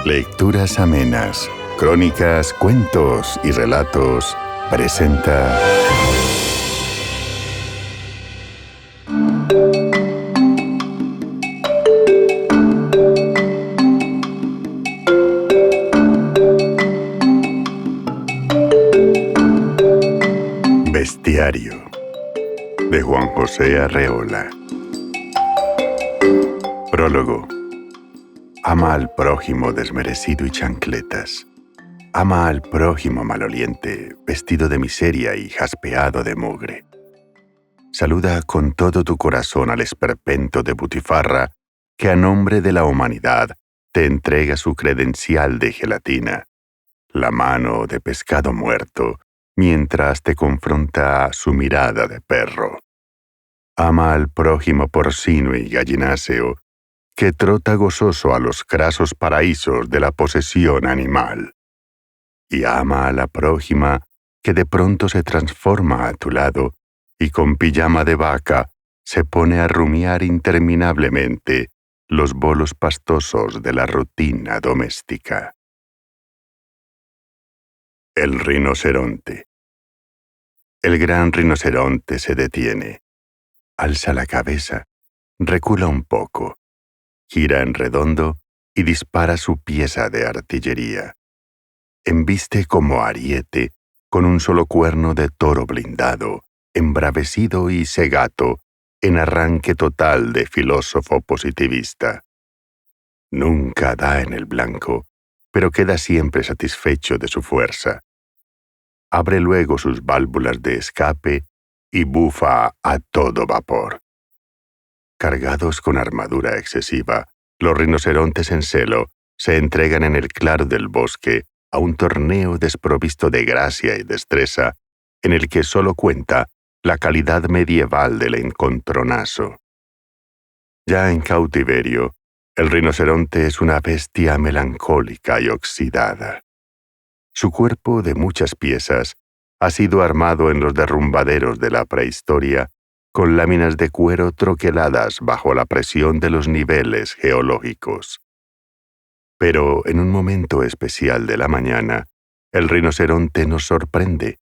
Lecturas amenas, crónicas, cuentos y relatos presenta Bestiario de Juan José Arreola. Prólogo. Ama al prójimo desmerecido y chancletas. Ama al prójimo maloliente, vestido de miseria y jaspeado de mugre. Saluda con todo tu corazón al esperpento de butifarra que a nombre de la humanidad te entrega su credencial de gelatina, la mano de pescado muerto, mientras te confronta su mirada de perro. Ama al prójimo porcino y gallináceo, que trota gozoso a los crasos paraísos de la posesión animal. Y ama a la prójima que de pronto se transforma a tu lado y con pijama de vaca se pone a rumiar interminablemente los bolos pastosos de la rutina doméstica. El rinoceronte. El gran rinoceronte se detiene, alza la cabeza, recula un poco, gira en redondo y dispara su pieza de artillería. Embiste como ariete, con un solo cuerno de toro blindado, embravecido y cegato, en arranque total de filósofo positivista. Nunca da en el blanco, pero queda siempre satisfecho de su fuerza. Abre luego sus válvulas de escape y bufa a todo vapor. Cargados con armadura excesiva, los rinocerontes en celo se entregan en el claro del bosque a un torneo desprovisto de gracia y destreza, en el que solo cuenta la calidad medieval del encontronazo. Ya en cautiverio, el rinoceronte es una bestia melancólica y oxidada. Su cuerpo, de muchas piezas, ha sido armado en los derrumbaderos de la prehistoria con láminas de cuero troqueladas bajo la presión de los niveles geológicos. Pero en un momento especial de la mañana, el rinoceronte nos sorprende.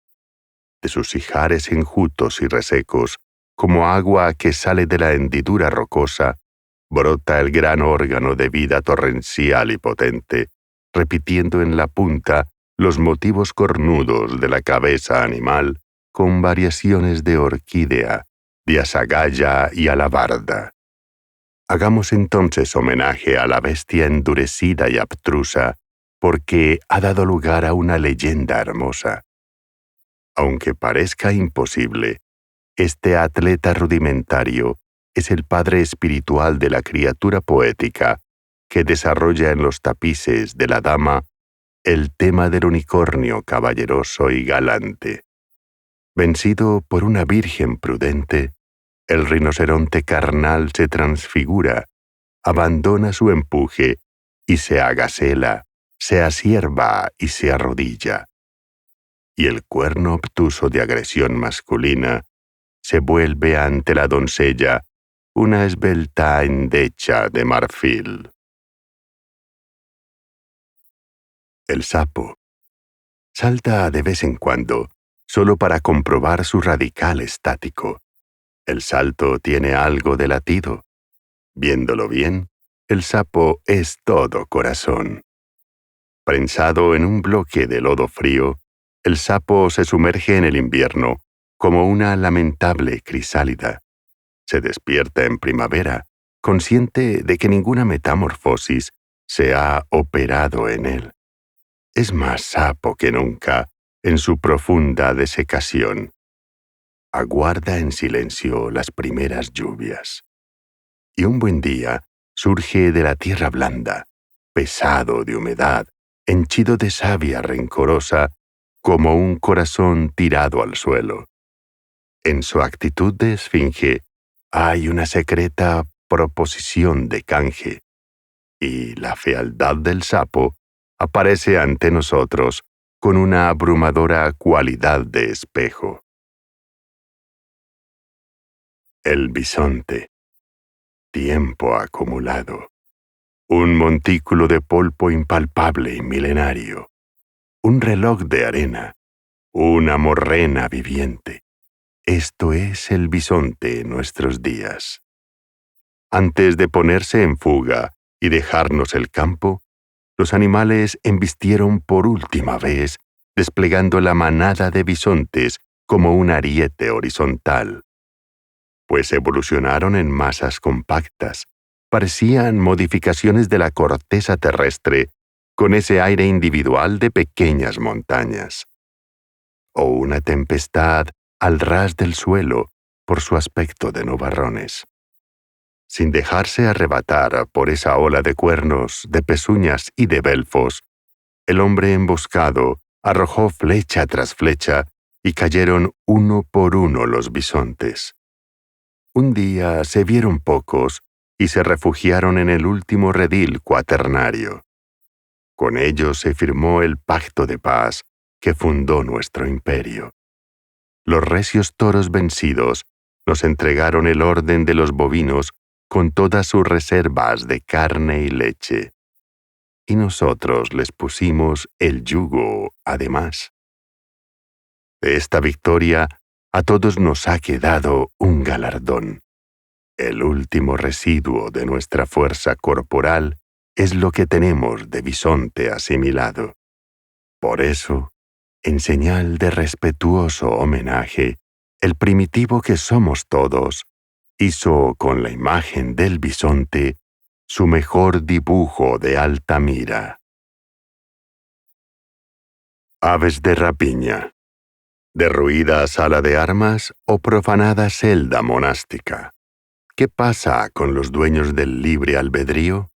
De sus ijares enjutos y resecos, como agua que sale de la hendidura rocosa, brota el gran órgano de vida torrencial y potente, repitiendo en la punta los motivos cornudos de la cabeza animal con variaciones de orquídea, de azagaya y alabarda. Hagamos entonces homenaje a la bestia endurecida y abstrusa, porque ha dado lugar a una leyenda hermosa. Aunque parezca imposible, este atleta rudimentario es el padre espiritual de la criatura poética que desarrolla en los tapices de la dama el tema del unicornio caballeroso y galante. Vencido por una virgen prudente, el rinoceronte carnal se transfigura, abandona su empuje y se agacela, se asierva y se arrodilla. Y el cuerno obtuso de agresión masculina se vuelve ante la doncella una esbelta endecha de marfil. El sapo salta de vez en cuando, solo para comprobar su radical estático. El salto tiene algo de latido. Viéndolo bien, el sapo es todo corazón. Prensado en un bloque de lodo frío, el sapo se sumerge en el invierno como una lamentable crisálida. Se despierta en primavera, consciente de que ninguna metamorfosis se ha operado en él. Es más sapo que nunca en su profunda desecación. Aguarda en silencio las primeras lluvias. Y un buen día surge de la tierra blanda, pesado de humedad, henchido de savia rencorosa, como un corazón tirado al suelo. En su actitud de esfinge hay una secreta proposición de canje, y la fealdad del sapo aparece ante nosotros con una abrumadora cualidad de espejo. El bisonte. Tiempo acumulado. un montículo de polvo impalpable y milenario, un reloj de arena, una morrena viviente. Esto es el bisonte en nuestros días. Antes de ponerse en fuga y dejarnos el campo, los animales embistieron por última vez, desplegando la manada de bisontes como un ariete horizontal. Pues evolucionaron en masas compactas, parecían modificaciones de la corteza terrestre con ese aire individual de pequeñas montañas. O una tempestad al ras del suelo por su aspecto de nubarrones. Sin dejarse arrebatar por esa ola de cuernos, de pezuñas y de belfos, el hombre emboscado arrojó flecha tras flecha y cayeron uno por uno los bisontes. Un día se vieron pocos y se refugiaron en el último redil cuaternario. Con ellos se firmó el pacto de paz que fundó nuestro imperio. Los recios toros vencidos nos entregaron el orden de los bovinos con todas sus reservas de carne y leche. Y nosotros les pusimos el yugo, además. De esta victoria, a todos nos ha quedado un galardón. El último residuo de nuestra fuerza corporal es lo que tenemos de bisonte asimilado. Por eso, en señal de respetuoso homenaje, el primitivo que somos todos hizo con la imagen del bisonte su mejor dibujo de Altamira. Aves de rapiña. Derruida sala de armas o profanada celda monástica. ¿Qué pasa con los dueños del libre albedrío?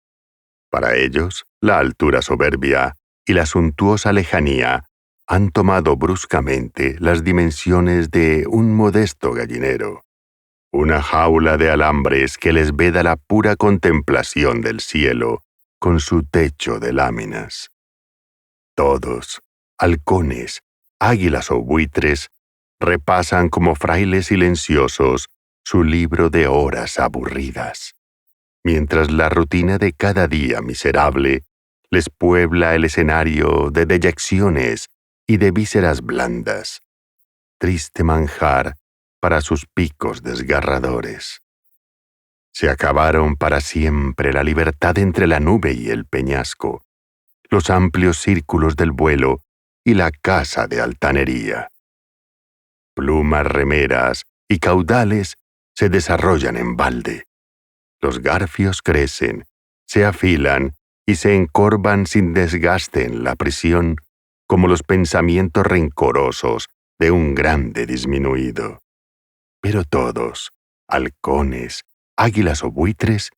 Para ellos, la altura soberbia y la suntuosa lejanía han tomado bruscamente las dimensiones de un modesto gallinero, una jaula de alambres que les veda la pura contemplación del cielo con su techo de láminas. Todos, halcones, águilas o buitres, repasan como frailes silenciosos su libro de horas aburridas, mientras la rutina de cada día miserable les puebla el escenario de deyecciones y de vísceras blandas, triste manjar para sus picos desgarradores. Se acabaron para siempre la libertad entre la nube y el peñasco, los amplios círculos del vuelo y la caza de altanería. Plumas remeras y caudales se desarrollan en balde. Los garfios crecen, se afilan y se encorvan sin desgaste en la prisión, como los pensamientos rencorosos de un grande disminuido. Pero todos, halcones, águilas o buitres,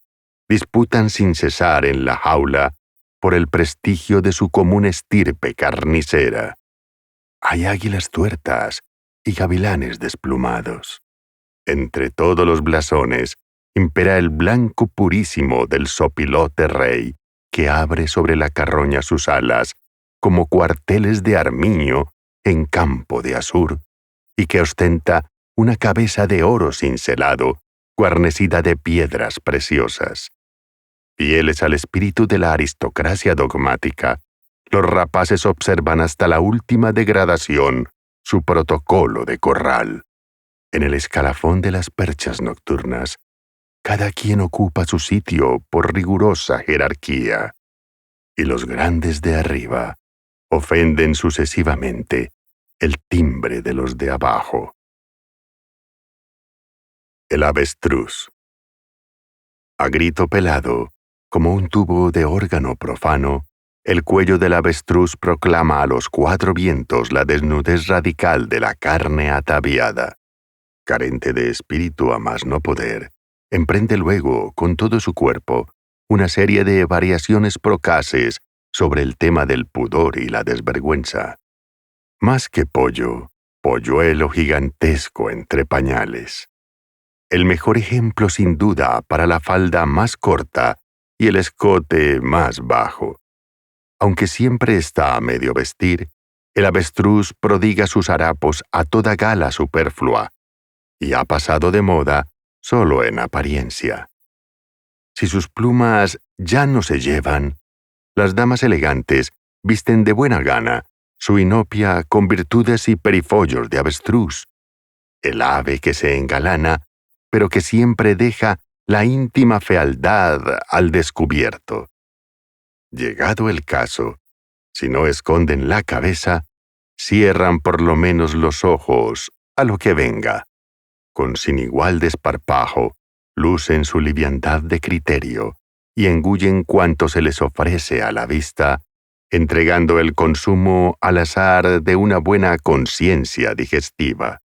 disputan sin cesar en la jaula por el prestigio de su común estirpe carnicera. Hay águilas tuertas y gavilanes desplumados. Entre todos los blasones impera el blanco purísimo del sopilote rey, que abre sobre la carroña sus alas como cuarteles de armiño en campo de azur, y que ostenta una cabeza de oro cincelado, guarnecida de piedras preciosas. Fieles al espíritu de la aristocracia dogmática, los rapaces observan hasta la última degradación su protocolo de corral. En el escalafón de las perchas nocturnas, cada quien ocupa su sitio por rigurosa jerarquía, y los grandes de arriba ofenden sucesivamente el timbre de los de abajo. El avestruz. A grito pelado, como un tubo de órgano profano, el cuello del avestruz proclama a los cuatro vientos la desnudez radical de la carne ataviada. Carente de espíritu a más no poder, emprende luego, con todo su cuerpo, una serie de variaciones procaces sobre el tema del pudor y la desvergüenza. Más que pollo, polluelo gigantesco entre pañales. El mejor ejemplo sin duda para la falda más corta y el escote más bajo. Aunque siempre está a medio vestir, el avestruz prodiga sus harapos a toda gala superflua, y ha pasado de moda solo en apariencia. Si sus plumas ya no se llevan. Las damas elegantes visten de buena gana su inopia con virtudes y perifollos de avestruz. El ave que se engalana, pero que siempre deja la íntima fealdad al descubierto. Llegado el caso, si no esconden la cabeza, cierran por lo menos los ojos a lo que venga. Con sin igual desparpajo, lucen su liviandad de criterio y engullen cuanto se les ofrece a la vista, entregando el consumo al azar de una buena conciencia digestiva.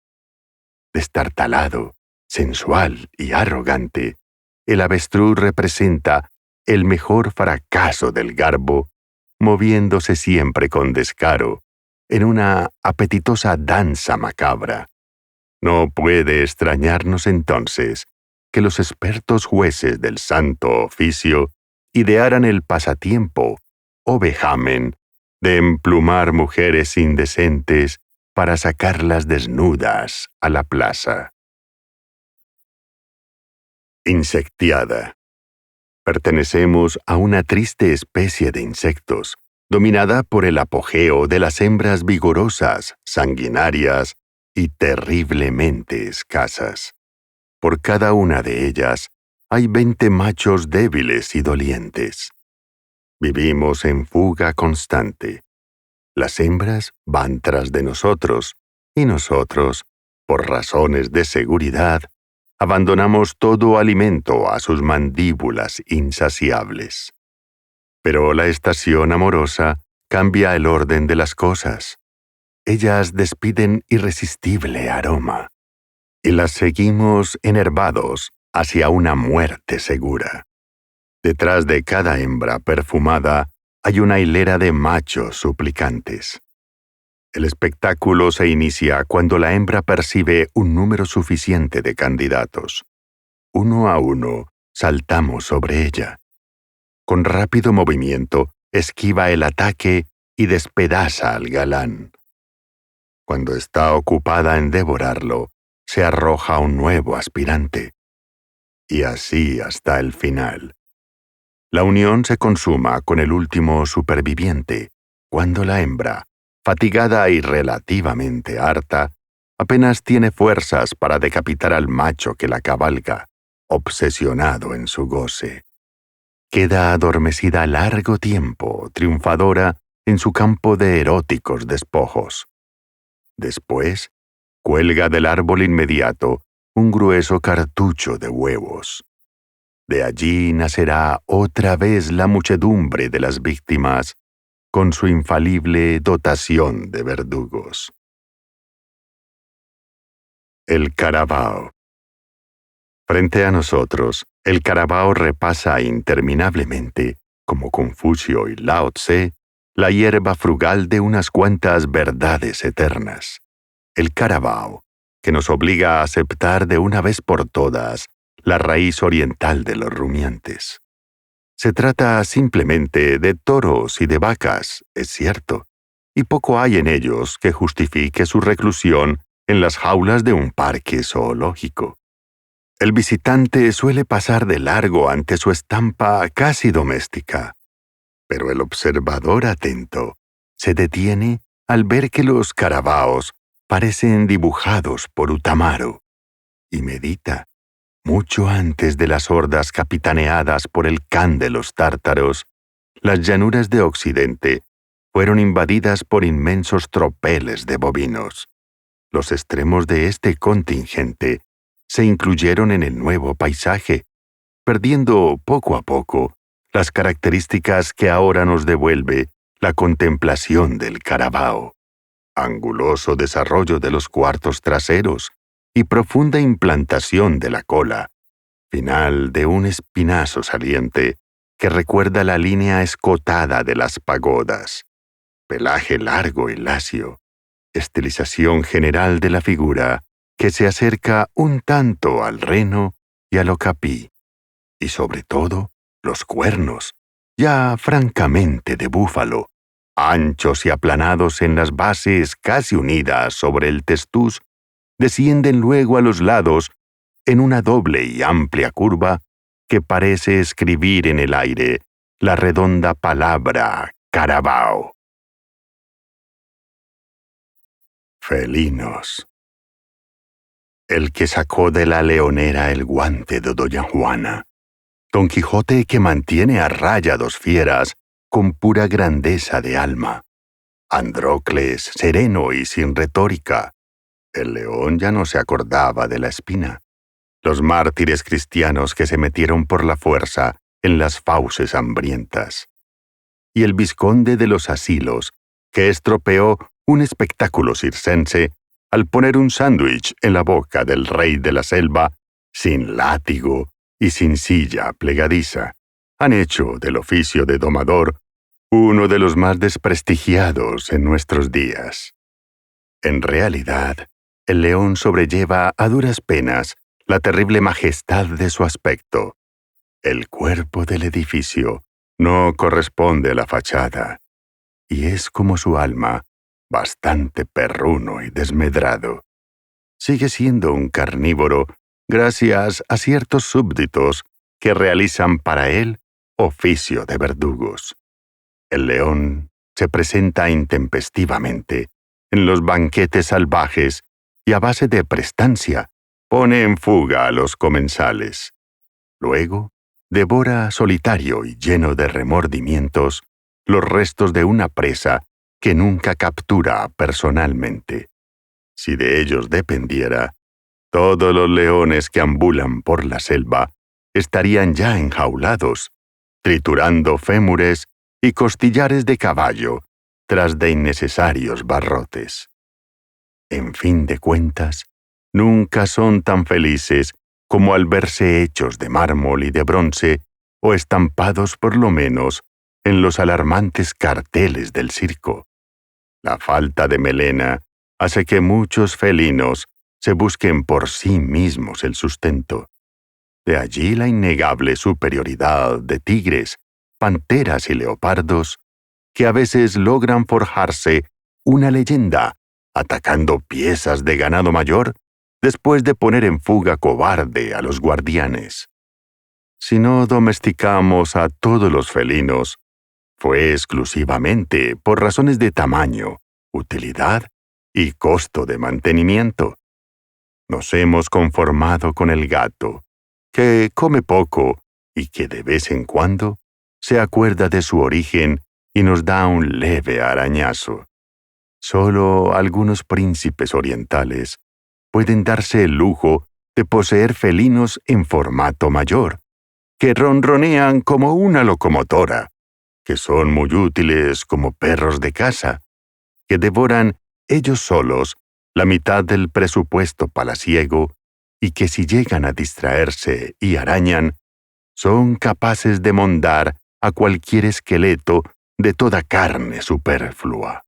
Destartalado, sensual y arrogante, el avestruz representa el mejor fracaso del garbo, moviéndose siempre con descaro, en una apetitosa danza macabra. No puede extrañarnos entonces que los expertos jueces del santo oficio idearan el pasatiempo, o vejamen, de emplumar mujeres indecentes para sacarlas desnudas a la plaza. Insectiada. Pertenecemos a una triste especie de insectos, dominada por el apogeo de las hembras vigorosas, sanguinarias y terriblemente escasas. Por cada una de ellas hay 20 machos débiles y dolientes. Vivimos en fuga constante. Las hembras van tras de nosotros, y nosotros, por razones de seguridad, abandonamos todo alimento a sus mandíbulas insaciables. Pero la estación amorosa cambia el orden de las cosas. Ellas despiden irresistible aroma, y las seguimos enervados hacia una muerte segura. Detrás de cada hembra perfumada hay una hilera de machos suplicantes. El espectáculo se inicia cuando la hembra percibe un número suficiente de candidatos. Uno a uno, saltamos sobre ella. Con rápido movimiento, esquiva el ataque y despedaza al galán. Cuando está ocupada en devorarlo, se arroja un nuevo aspirante. Y así hasta el final. La unión se consuma con el último superviviente, cuando la hembra, fatigada y relativamente harta, apenas tiene fuerzas para decapitar al macho que la cabalga, obsesionado en su goce. Queda adormecida largo tiempo, triunfadora en su campo de eróticos despojos. Después, cuelga del árbol inmediato un grueso cartucho de huevos. De allí nacerá otra vez la muchedumbre de las víctimas, con su infalible dotación de verdugos. El carabao. Frente a nosotros, el carabao repasa interminablemente, como Confucio y Lao Tse, la hierba frugal de unas cuantas verdades eternas. El carabao, que nos obliga a aceptar de una vez por todas la raíz oriental de los rumiantes. Se trata simplemente de toros y de vacas, es cierto, y poco hay en ellos que justifique su reclusión en las jaulas de un parque zoológico. El visitante suele pasar de largo ante su estampa casi doméstica, pero el observador atento se detiene al ver que los carabaos parecen dibujados por Utamaro, y medita, mucho antes de las hordas capitaneadas por el Khan de los tártaros, las llanuras de Occidente fueron invadidas por inmensos tropeles de bovinos. Los extremos de este contingente se incluyeron en el nuevo paisaje, perdiendo poco a poco las características que ahora nos devuelve la contemplación del carabao. Anguloso desarrollo de los cuartos traseros y profunda implantación de la cola, final de un espinazo saliente que recuerda la línea escotada de las pagodas, pelaje largo y lacio, estilización general de la figura que se acerca un tanto al reno y al ocapí, y sobre todo los cuernos, ya francamente de búfalo, anchos y aplanados en las bases casi unidas sobre el testuz, descienden luego a los lados en una doble y amplia curva que parece escribir en el aire la redonda palabra Carabao. Felinos. El que sacó de la leonera el guante de doña Juana. Don Quijote que mantiene a raya dos fieras con pura grandeza de alma. Andrócles, sereno y sin retórica. El león ya no se acordaba de la espina. Los mártires cristianos que se metieron por la fuerza en las fauces hambrientas. Y el vizconde de los asilos, que estropeó un espectáculo circense al poner un sándwich en la boca del rey de la selva, sin látigo y sin silla plegadiza, han hecho del oficio de domador uno de los más desprestigiados en nuestros días. En realidad, el león sobrelleva a duras penas la terrible majestad de su aspecto. El cuerpo del edificio no corresponde a la fachada, y es como su alma, bastante perruno y desmedrado. Sigue siendo un carnívoro gracias a ciertos súbditos que realizan para él oficio de verdugos. El león se presenta intempestivamente en los banquetes salvajes y a base de prestancia pone en fuga a los comensales. Luego, devora solitario y lleno de remordimientos los restos de una presa que nunca captura personalmente. Si de ellos dependiera, todos los leones que ambulan por la selva estarían ya enjaulados, triturando fémures y costillares de caballo tras de innecesarios barrotes. En fin de cuentas, nunca son tan felices como al verse hechos de mármol y de bronce o estampados por lo menos en los alarmantes carteles del circo. La falta de melena hace que muchos felinos se busquen por sí mismos el sustento. De allí la innegable superioridad de tigres, panteras y leopardos, que a veces logran forjarse una leyenda atacando piezas de ganado mayor después de poner en fuga cobarde a los guardianes. Si no domesticamos a todos los felinos, fue exclusivamente por razones de tamaño, utilidad y costo de mantenimiento. Nos hemos conformado con el gato, que come poco y que de vez en cuando se acuerda de su origen y nos da un leve arañazo. Solo algunos príncipes orientales pueden darse el lujo de poseer felinos en formato mayor, que ronronean como una locomotora, que son muy útiles como perros de casa, que devoran ellos solos la mitad del presupuesto palaciego y que si llegan a distraerse y arañan, son capaces de mondar a cualquier esqueleto de toda carne superflua.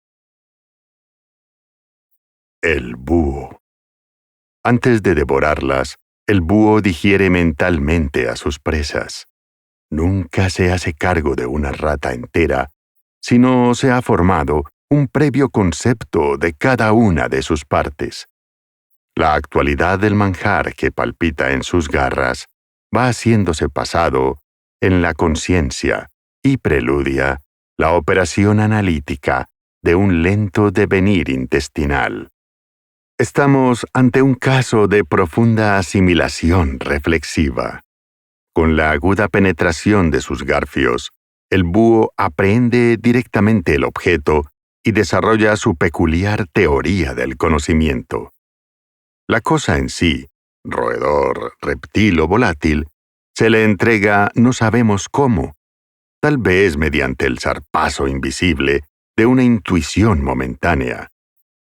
El búho. Antes de devorarlas, el búho digiere mentalmente a sus presas. Nunca se hace cargo de una rata entera, sino se ha formado un previo concepto de cada una de sus partes. La actualidad del manjar que palpita en sus garras va haciéndose pasado en la conciencia y preludia la operación analítica de un lento devenir intestinal. Estamos ante un caso de profunda asimilación reflexiva. Con la aguda penetración de sus garfios, el búho aprehende directamente el objeto y desarrolla su peculiar teoría del conocimiento. La cosa en sí, roedor, reptil o volátil, se le entrega no sabemos cómo, tal vez mediante el zarpazo invisible de una intuición momentánea,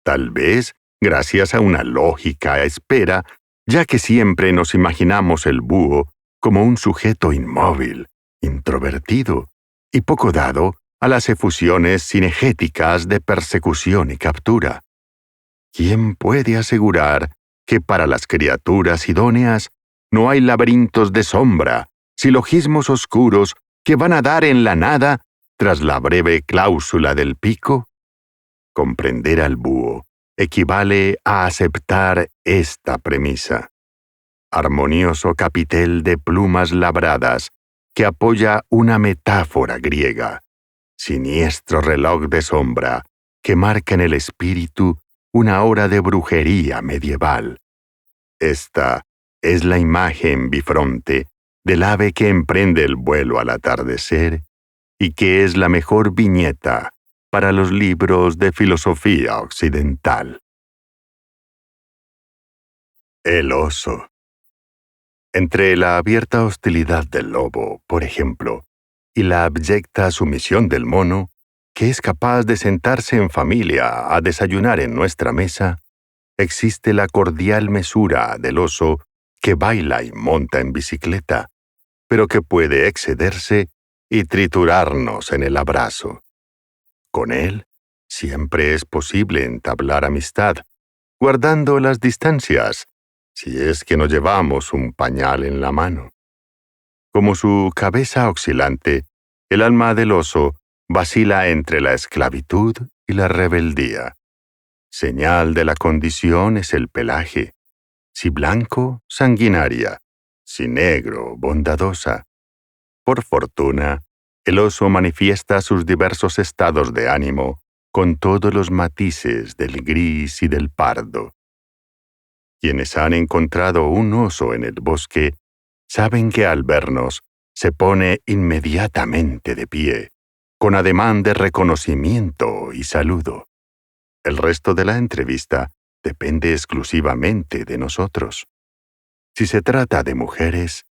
tal vez gracias a una lógica espera, ya que siempre nos imaginamos el búho como un sujeto inmóvil, introvertido y poco dado a las efusiones cinegéticas de persecución y captura. ¿Quién puede asegurar que para las criaturas idóneas no hay laberintos de sombra, silogismos oscuros que van a dar en la nada tras la breve cláusula del pico? Comprender al búho equivale a aceptar esta premisa. armonioso capitel de plumas labradas que apoya una metáfora griega, siniestro reloj de sombra que marca en el espíritu una hora de brujería medieval. Esta es la imagen bifronte del ave que emprende el vuelo al atardecer y que es la mejor viñeta para los libros de filosofía occidental. El oso. Entre la abierta hostilidad del lobo, por ejemplo, y la abyecta sumisión del mono, que es capaz de sentarse en familia a desayunar en nuestra mesa, existe la cordial mesura del oso que baila y monta en bicicleta, pero que puede excederse y triturarnos en el abrazo. Con él siempre es posible entablar amistad, guardando las distancias, si es que no llevamos un pañal en la mano. Como su cabeza oscilante, el alma del oso vacila entre la esclavitud y la rebeldía. Señal de la condición es el pelaje, si blanco, sanguinaria, si negro, bondadosa. Por fortuna, el oso manifiesta sus diversos estados de ánimo con todos los matices del gris y del pardo. Quienes han encontrado un oso en el bosque saben que al vernos se pone inmediatamente de pie, con ademán de reconocimiento y saludo. El resto de la entrevista depende exclusivamente de nosotros. Si se trata de mujeres,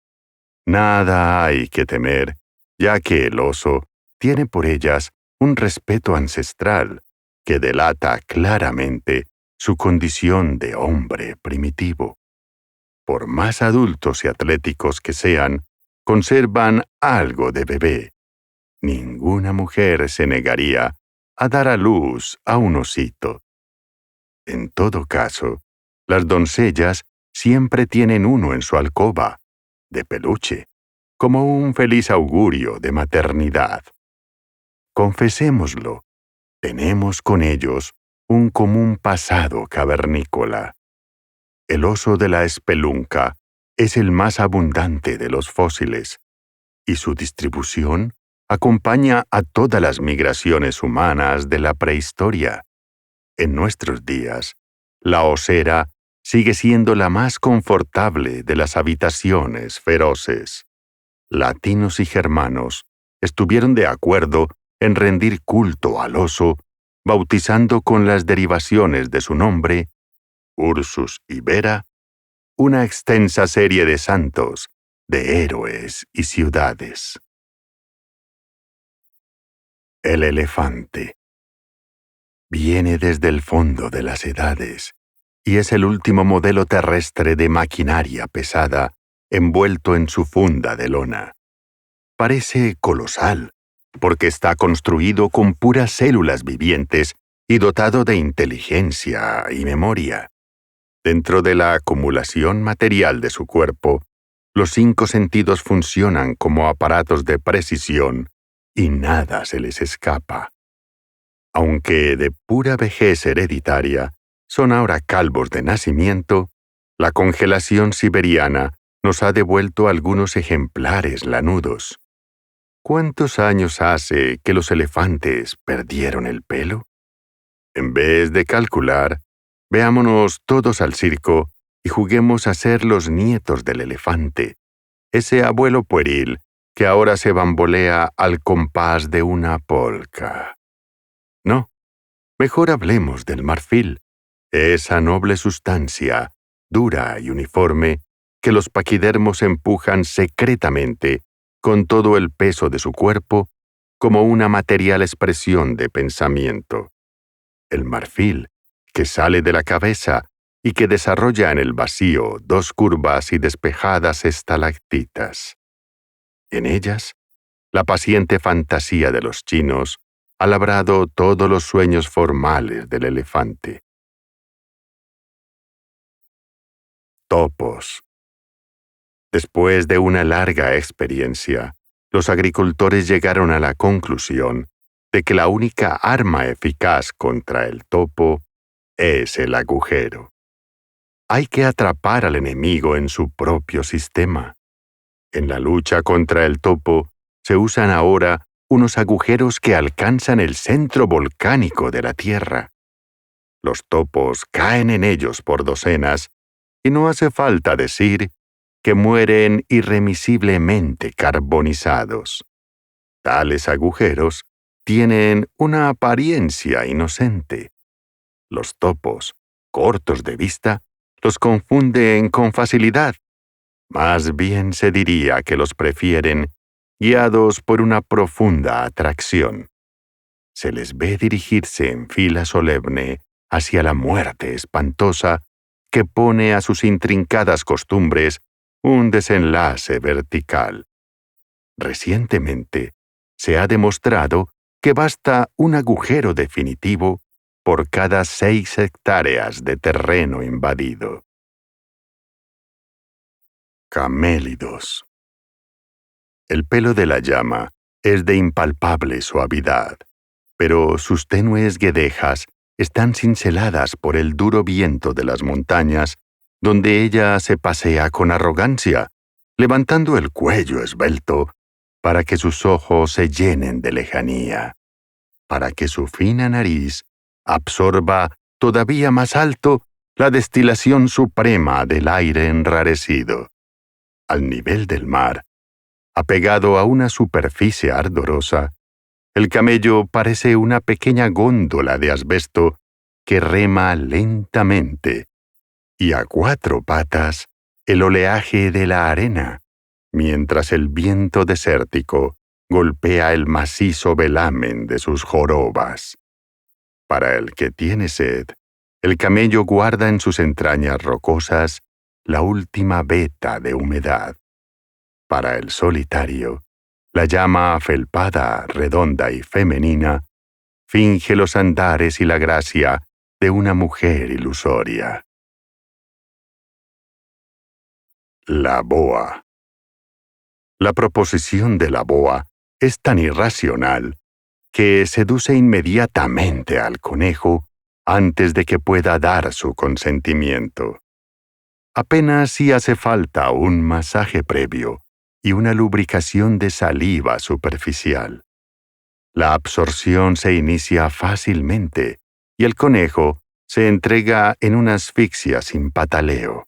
nada hay que temer, ya que el oso tiene por ellas un respeto ancestral que delata claramente su condición de hombre primitivo. Por más adultos y atléticos que sean, conservan algo de bebé. Ninguna mujer se negaría a dar a luz a un osito. En todo caso, las doncellas siempre tienen uno en su alcoba, de peluche, como un feliz augurio de maternidad. Confesémoslo, tenemos con ellos un común pasado cavernícola. El oso de la espelunca es el más abundante de los fósiles, y su distribución acompaña a todas las migraciones humanas de la prehistoria. En nuestros días, la osera sigue siendo la más confortable de las habitaciones feroces. Latinos y germanos estuvieron de acuerdo en rendir culto al oso, bautizando con las derivaciones de su nombre, Ursus y Vera, una extensa serie de santos, de héroes y ciudades. El elefante. Viene desde el fondo de las edades y es el último modelo terrestre de maquinaria pesada envuelto en su funda de lona. Parece colosal, porque está construido con puras células vivientes y dotado de inteligencia y memoria. Dentro de la acumulación material de su cuerpo, los 5 sentidos funcionan como aparatos de precisión y nada se les escapa. Aunque de pura vejez hereditaria, son ahora calvos de nacimiento, la congelación siberiana nos ha devuelto algunos ejemplares lanudos. ¿Cuántos años hace que los elefantes perdieron el pelo? En vez de calcular, veámonos todos al circo y juguemos a ser los nietos del elefante, ese abuelo pueril que ahora se bambolea al compás de una polca. No, mejor hablemos del marfil, esa noble sustancia, dura y uniforme, que los paquidermos empujan secretamente, con todo el peso de su cuerpo, como una material expresión de pensamiento. El marfil, que sale de la cabeza y que desarrolla en el vacío 2 curvas y despejadas estalactitas. En ellas, la paciente fantasía de los chinos ha labrado todos los sueños formales del elefante. Topos. Después de una larga experiencia, los agricultores llegaron a la conclusión de que la única arma eficaz contra el topo es el agujero. hay que atrapar al enemigo en su propio sistema. En la lucha contra el topo, se usan ahora unos agujeros que alcanzan el centro volcánico de la Tierra. Los topos caen en ellos por docenas, y no hace falta decir que mueren irremisiblemente carbonizados. Tales agujeros tienen una apariencia inocente. Los topos, cortos de vista, los confunden con facilidad. Más bien se diría que los prefieren, guiados por una profunda atracción. Se les ve dirigirse en fila solemne hacia la muerte espantosa que pone a sus intrincadas costumbres un desenlace vertical. Recientemente, se ha demostrado que basta un agujero definitivo por cada 6 hectáreas de terreno invadido. Camélidos. El pelo de la llama es de impalpable suavidad, pero sus tenues guedejas están cinceladas por el duro viento de las montañas, donde ella se pasea con arrogancia, levantando el cuello esbelto para que sus ojos se llenen de lejanía, para que su fina nariz absorba todavía más alto la destilación suprema del aire enrarecido. Al nivel del mar, apegado a una superficie ardorosa, el camello parece una pequeña góndola de asbesto que rema lentamente, y a 4 patas el oleaje de la arena, mientras el viento desértico golpea el macizo velamen de sus jorobas. Para el que tiene sed, el camello guarda en sus entrañas rocosas la última veta de humedad. Para el solitario, la llama afelpada, redonda y femenina finge los andares y la gracia de una mujer ilusoria. La boa. La proposición de la boa es tan irracional que seduce inmediatamente al conejo antes de que pueda dar su consentimiento. Apenas si hace falta un masaje previo y una lubricación de saliva superficial. La absorción se inicia fácilmente y el conejo se entrega en una asfixia sin pataleo.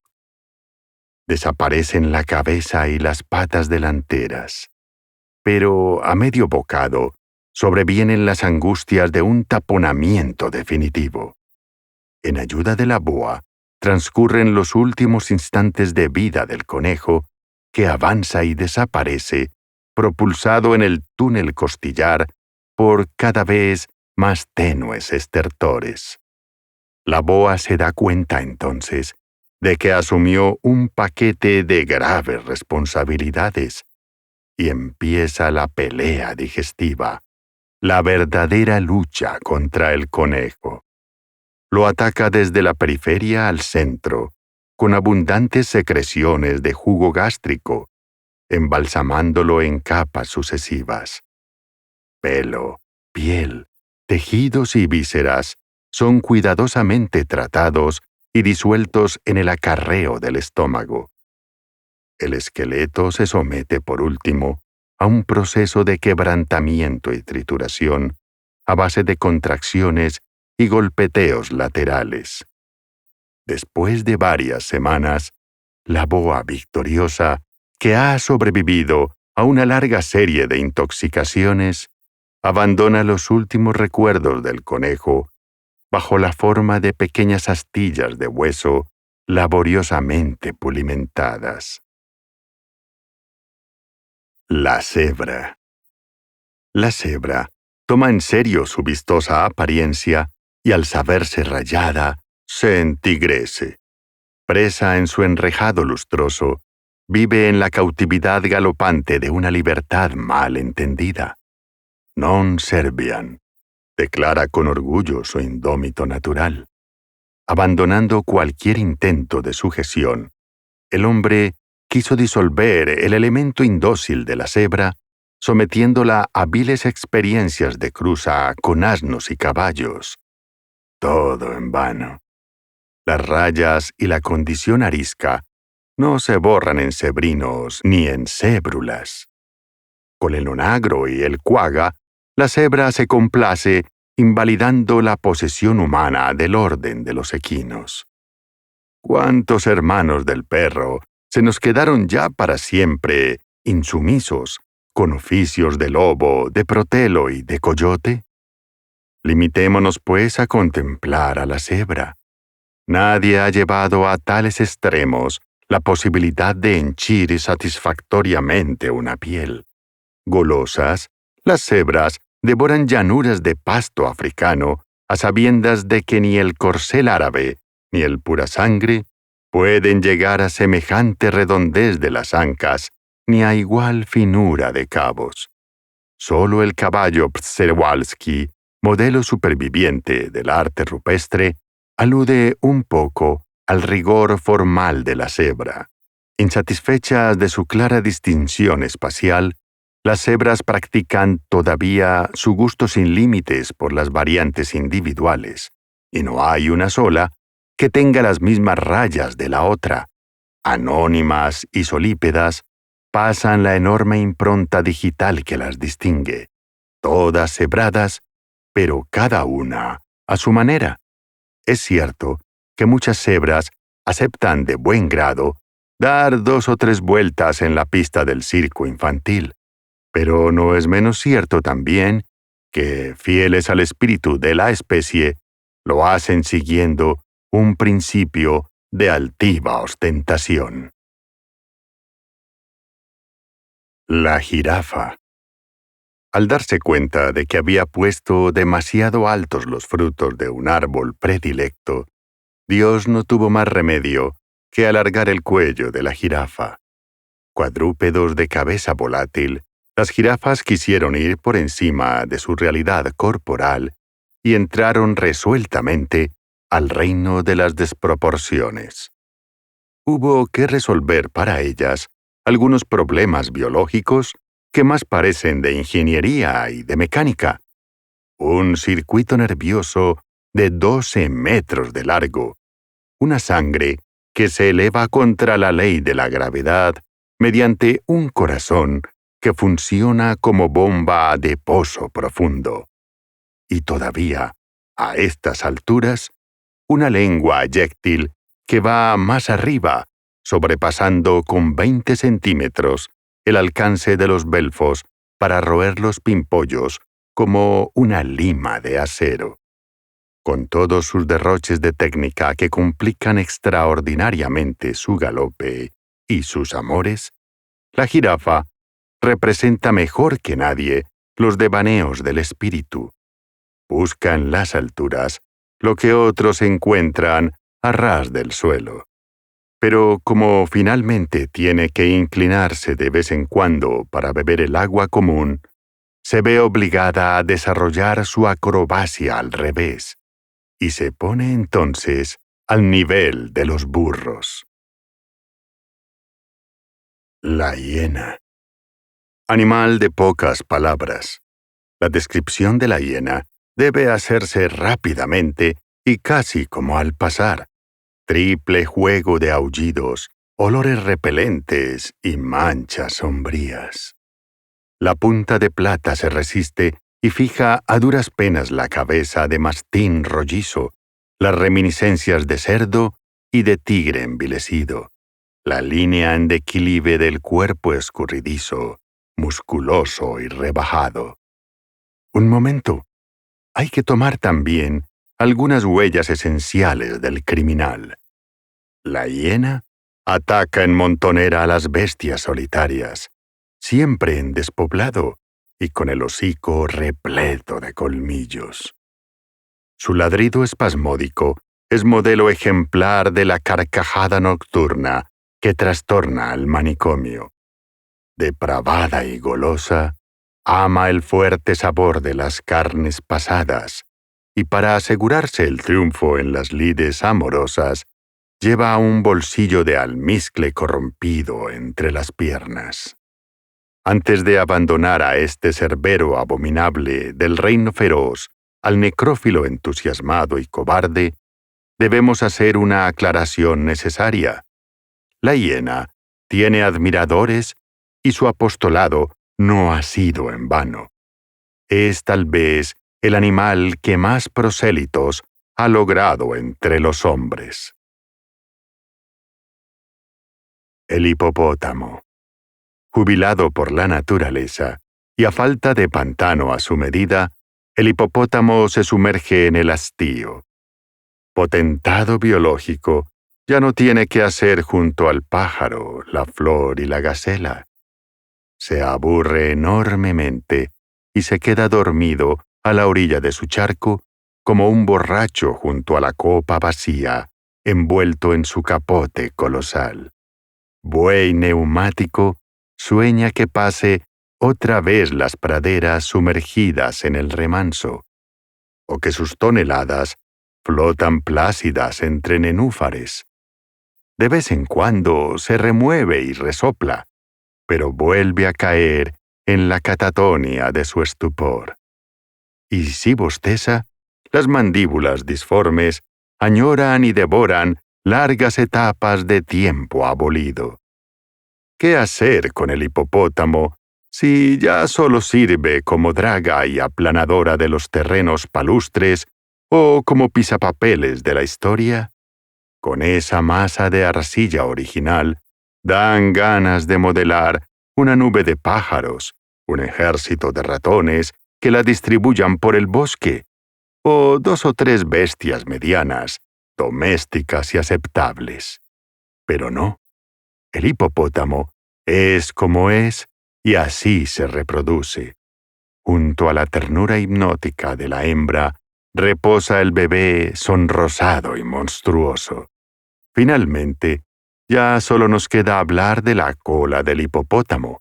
Desaparecen la cabeza y las patas delanteras, pero a medio bocado sobrevienen las angustias de un taponamiento definitivo. En ayuda de la boa, transcurren los últimos instantes de vida del conejo, que avanza y desaparece, propulsado en el túnel costillar por cada vez más tenues estertores. La boa se da cuenta entonces de que asumió un paquete de graves responsabilidades y empieza la pelea digestiva, la verdadera lucha contra el conejo. Lo ataca desde la periferia al centro, con abundantes secreciones de jugo gástrico, embalsamándolo en capas sucesivas. Pelo, piel, tejidos y vísceras son cuidadosamente tratados y disueltos en el acarreo del estómago. El esqueleto se somete, por último, a un proceso de quebrantamiento y trituración a base de contracciones y golpeteos laterales. Después de varias semanas, la boa victoriosa, que ha sobrevivido a una larga serie de intoxicaciones, abandona los últimos recuerdos del conejo bajo la forma de pequeñas astillas de hueso laboriosamente pulimentadas. La cebra. La cebra toma en serio su vistosa apariencia y al saberse rayada, se entigrece. Presa en su enrejado lustroso, vive en la cautividad galopante de una libertad mal entendida. Non serviam, declara con orgullo su indómito natural. Abandonando cualquier intento de sujeción, el hombre quiso disolver el elemento indócil de la cebra, sometiéndola a viles experiencias de cruza con asnos y caballos. Todo en vano. Las rayas y la condición arisca no se borran en cebrinos ni en cébrulas. Con el onagro y el cuaga, la cebra se complace invalidando la posesión humana del orden de los equinos. ¿Cuántos hermanos del perro se nos quedaron ya para siempre insumisos, con oficios de lobo, de protelo y de coyote? Limitémonos, pues, a contemplar a la cebra. Nadie ha llevado a tales extremos la posibilidad de henchir satisfactoriamente una piel. Golosas, las cebras devoran llanuras de pasto africano a sabiendas de que ni el corcel árabe ni el pura sangre pueden llegar a semejante redondez de las ancas ni a igual finura de cabos. Solo el caballo Przewalski, modelo superviviente del arte rupestre, alude un poco al rigor formal de la cebra. Insatisfechas de su clara distinción espacial, las cebras practican todavía su gusto sin límites por las variantes individuales, y no hay una sola que tenga las mismas rayas de la otra. Anónimas y solípedas, pasan la enorme impronta digital que las distingue, todas cebradas, pero cada una a su manera. Es cierto que muchas cebras aceptan de buen grado dar 2 o 3 vueltas en la pista del circo infantil, pero no es menos cierto también que, fieles al espíritu de la especie, lo hacen siguiendo un principio de altiva ostentación. La jirafa. Al darse cuenta de que había puesto demasiado altos los frutos de un árbol predilecto, Dios no tuvo más remedio que alargar el cuello de la jirafa. Cuadrúpedos de cabeza volátil, las jirafas quisieron ir por encima de su realidad corporal y entraron resueltamente al reino de las desproporciones. Hubo que resolver para ellas algunos problemas biológicos que más parecen de ingeniería y de mecánica. Un circuito nervioso de 12 metros de largo, una sangre que se eleva contra la ley de la gravedad mediante un corazón que funciona como bomba de pozo profundo. Y todavía, a estas alturas, una lengua eyéctil que va más arriba, sobrepasando con 20 centímetros el alcance de los belfos para roer los pimpollos como una lima de acero. Con todos sus derroches de técnica que complican extraordinariamente su galope y sus amores, la jirafa representa mejor que nadie los devaneos del espíritu. Busca en las alturas lo que otros encuentran a ras del suelo. Pero como finalmente tiene que inclinarse de vez en cuando para beber el agua común, se ve obligada a desarrollar su acrobacia al revés, y se pone entonces al nivel de los burros. La hiena. Animal de pocas palabras. La descripción de la hiena debe hacerse rápidamente y casi como al pasar. Triple juego de aullidos, olores repelentes y manchas sombrías. La punta de plata se resiste y fija a duras penas la cabeza de mastín rollizo, las reminiscencias de cerdo y de tigre envilecido, la línea en declive del cuerpo escurridizo, musculoso y rebajado. Un momento. Hay que tomar también algunas huellas esenciales del criminal. La hiena ataca en montonera a las bestias solitarias, siempre en despoblado y con el hocico repleto de colmillos. Su ladrido espasmódico es modelo ejemplar de la carcajada nocturna que trastorna al manicomio. Depravada y golosa, ama el fuerte sabor de las carnes pasadas, y para asegurarse el triunfo en las lides amorosas, lleva un bolsillo de almizcle corrompido entre las piernas. Antes de abandonar a este cerbero abominable del reino feroz al necrófilo entusiasmado y cobarde, debemos hacer una aclaración necesaria. La hiena tiene admiradores y su apostolado no ha sido en vano. Es tal vez el animal que más prosélitos ha logrado entre los hombres. El hipopótamo. Jubilado por la naturaleza, y a falta de pantano a su medida, el hipopótamo se sumerge en el hastío. Potentado biológico, ya no tiene qué hacer junto al pájaro, la flor y la gacela. Se aburre enormemente y se queda dormido a la orilla de su charco como un borracho junto a la copa vacía, envuelto en su capote colosal. Buey neumático sueña que pase otra vez las praderas sumergidas en el remanso, o que sus toneladas flotan plácidas entre nenúfares. De vez en cuando se remueve y resopla, pero vuelve a caer en la catatonia de su estupor. Y si bosteza, las mandíbulas disformes añoran y devoran largas etapas de tiempo abolido. ¿Qué hacer con el hipopótamo si ya solo sirve como draga y aplanadora de los terrenos palustres o como pisapapeles de la historia? Con esa masa de arcilla original, dan ganas de modelar una nube de pájaros, un ejército de ratones que la distribuyan por el bosque, o 2 o 3 bestias medianas, domésticas y aceptables. Pero no, el hipopótamo es como es y así se reproduce. Junto a la ternura hipnótica de la hembra, reposa el bebé sonrosado y monstruoso. Finalmente, ya solo nos queda hablar de la cola del hipopótamo,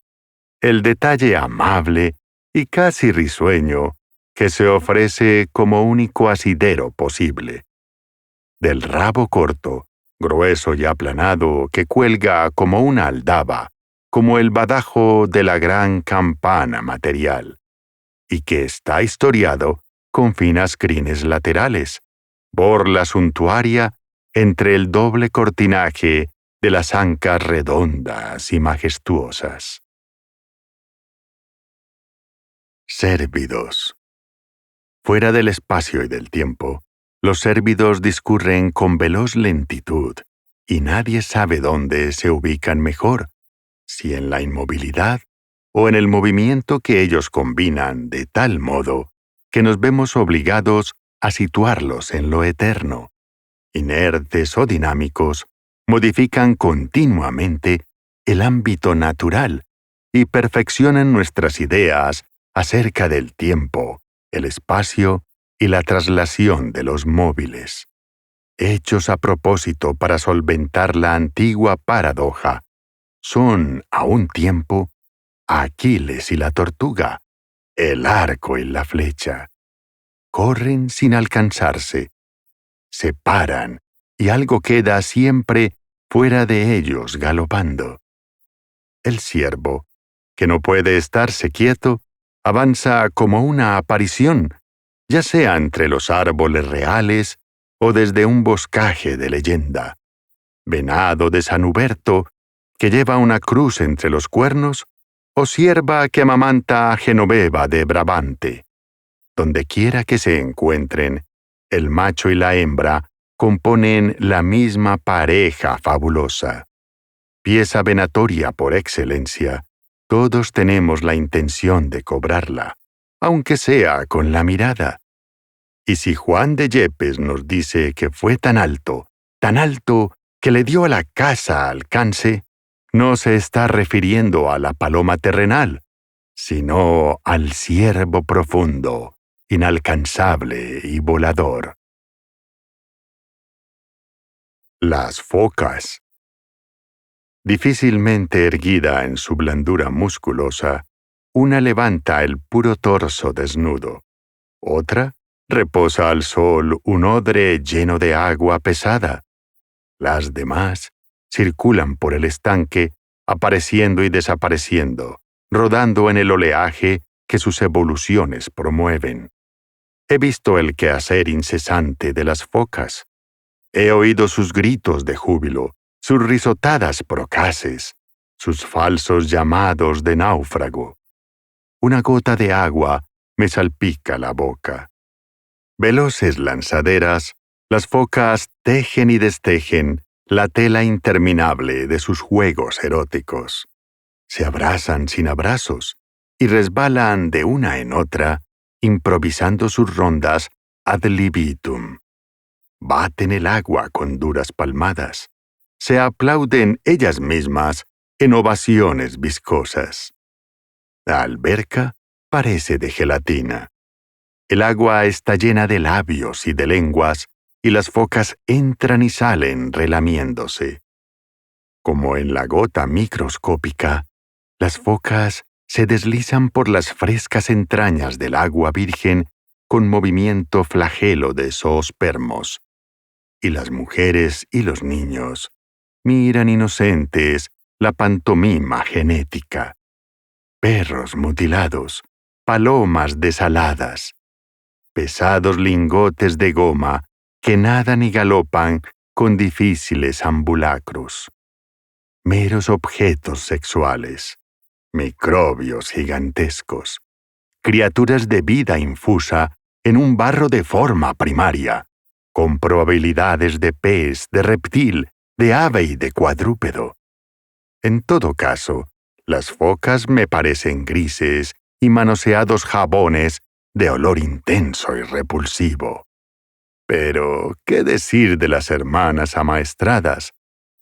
el detalle amable y casi risueño que se ofrece como único asidero posible. Del rabo corto, grueso y aplanado que cuelga como una aldaba, como el badajo de la gran campana material, y que está historiado con finas crines laterales, borla suntuaria entre el doble cortinaje de las ancas redondas y majestuosas. Cérvidos. Fuera del espacio y del tiempo, los cérvidos discurren con veloz lentitud, y nadie sabe dónde se ubican mejor, si en la inmovilidad o en el movimiento que ellos combinan de tal modo que nos vemos obligados a situarlos en lo eterno. Inertes o dinámicos, modifican continuamente el ámbito natural y perfeccionan nuestras ideas acerca del tiempo, el espacio y la traslación de los móviles. Hechos a propósito para solventar la antigua paradoja, son, a un tiempo, Aquiles y la tortuga, el arco y la flecha. Corren sin alcanzarse, se paran y algo queda siempre fuera de ellos galopando. El ciervo, que no puede estarse quieto, avanza como una aparición, ya sea entre los árboles reales o desde un boscaje de leyenda. Venado de San Huberto, que lleva una cruz entre los cuernos, o cierva que amamanta a Genoveva de Brabante. Donde quiera que se encuentren, el macho y la hembra componen la misma pareja fabulosa. Pieza venatoria por excelencia, todos tenemos la intención de cobrarla, aunque sea con la mirada. Y si Juan de Yepes nos dice que fue tan alto que le dio a la casa alcance, no se está refiriendo a la paloma terrenal, sino al ciervo profundo, inalcanzable y volador. Las focas. Difícilmente erguida en su blandura musculosa, una levanta el puro torso desnudo. Otra reposa al sol un odre lleno de agua pesada. Las demás circulan por el estanque, apareciendo y desapareciendo, rodando en el oleaje que sus evoluciones promueven. He visto el quehacer incesante de las focas. He oído sus gritos de júbilo, sus risotadas procaces, sus falsos llamados de náufrago. Una gota de agua me salpica la boca. Veloces lanzaderas, las focas tejen y destejen la tela interminable de sus juegos eróticos. Se abrazan sin abrazos y resbalan de una en otra, improvisando sus rondas ad libitum. Baten el agua con duras palmadas. Se aplauden ellas mismas en ovaciones viscosas. La alberca parece de gelatina. El agua está llena de labios y de lenguas, y las focas entran y salen relamiéndose. Como en la gota microscópica, las focas se deslizan por las frescas entrañas del agua virgen con movimiento flagelo de zoospermos, y las mujeres y los niños miran inocentes la pantomima genética. Perros mutilados, palomas desaladas, pesados lingotes de goma que nadan y galopan con difíciles ambulacros. Meros objetos sexuales, microbios gigantescos, criaturas de vida infusa en un barro de forma primaria, con probabilidades de pez, de reptil, de ave y de cuadrúpedo. En todo caso, las focas me parecen grises y manoseados jabones de olor intenso y repulsivo. Pero, ¿qué decir de las hermanas amaestradas?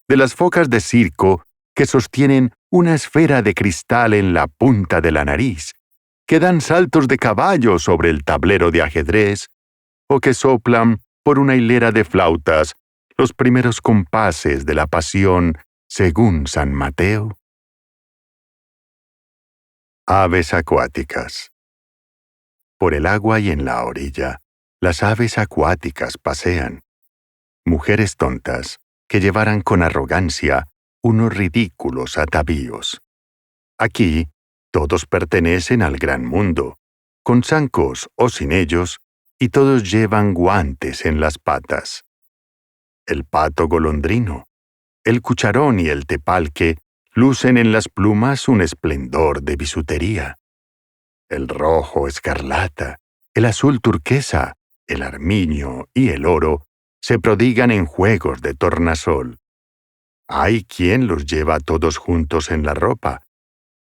De las focas de circo que sostienen una esfera de cristal en la punta de la nariz, que dan saltos de caballo sobre el tablero de ajedrez, o que soplan por una hilera de flautas los primeros compases de la pasión según San Mateo. Aves acuáticas. Por el agua y en la orilla, las aves acuáticas pasean. Mujeres tontas que llevaran con arrogancia unos ridículos atavíos. Aquí, todos pertenecen al gran mundo, con zancos o sin ellos, y todos llevan guantes en las patas. El pato golondrino, el cucharón y el tepalque lucen en las plumas un esplendor de bisutería. El rojo escarlata, el azul turquesa, el armiño y el oro se prodigan en juegos de tornasol. Hay quien los lleva todos juntos en la ropa,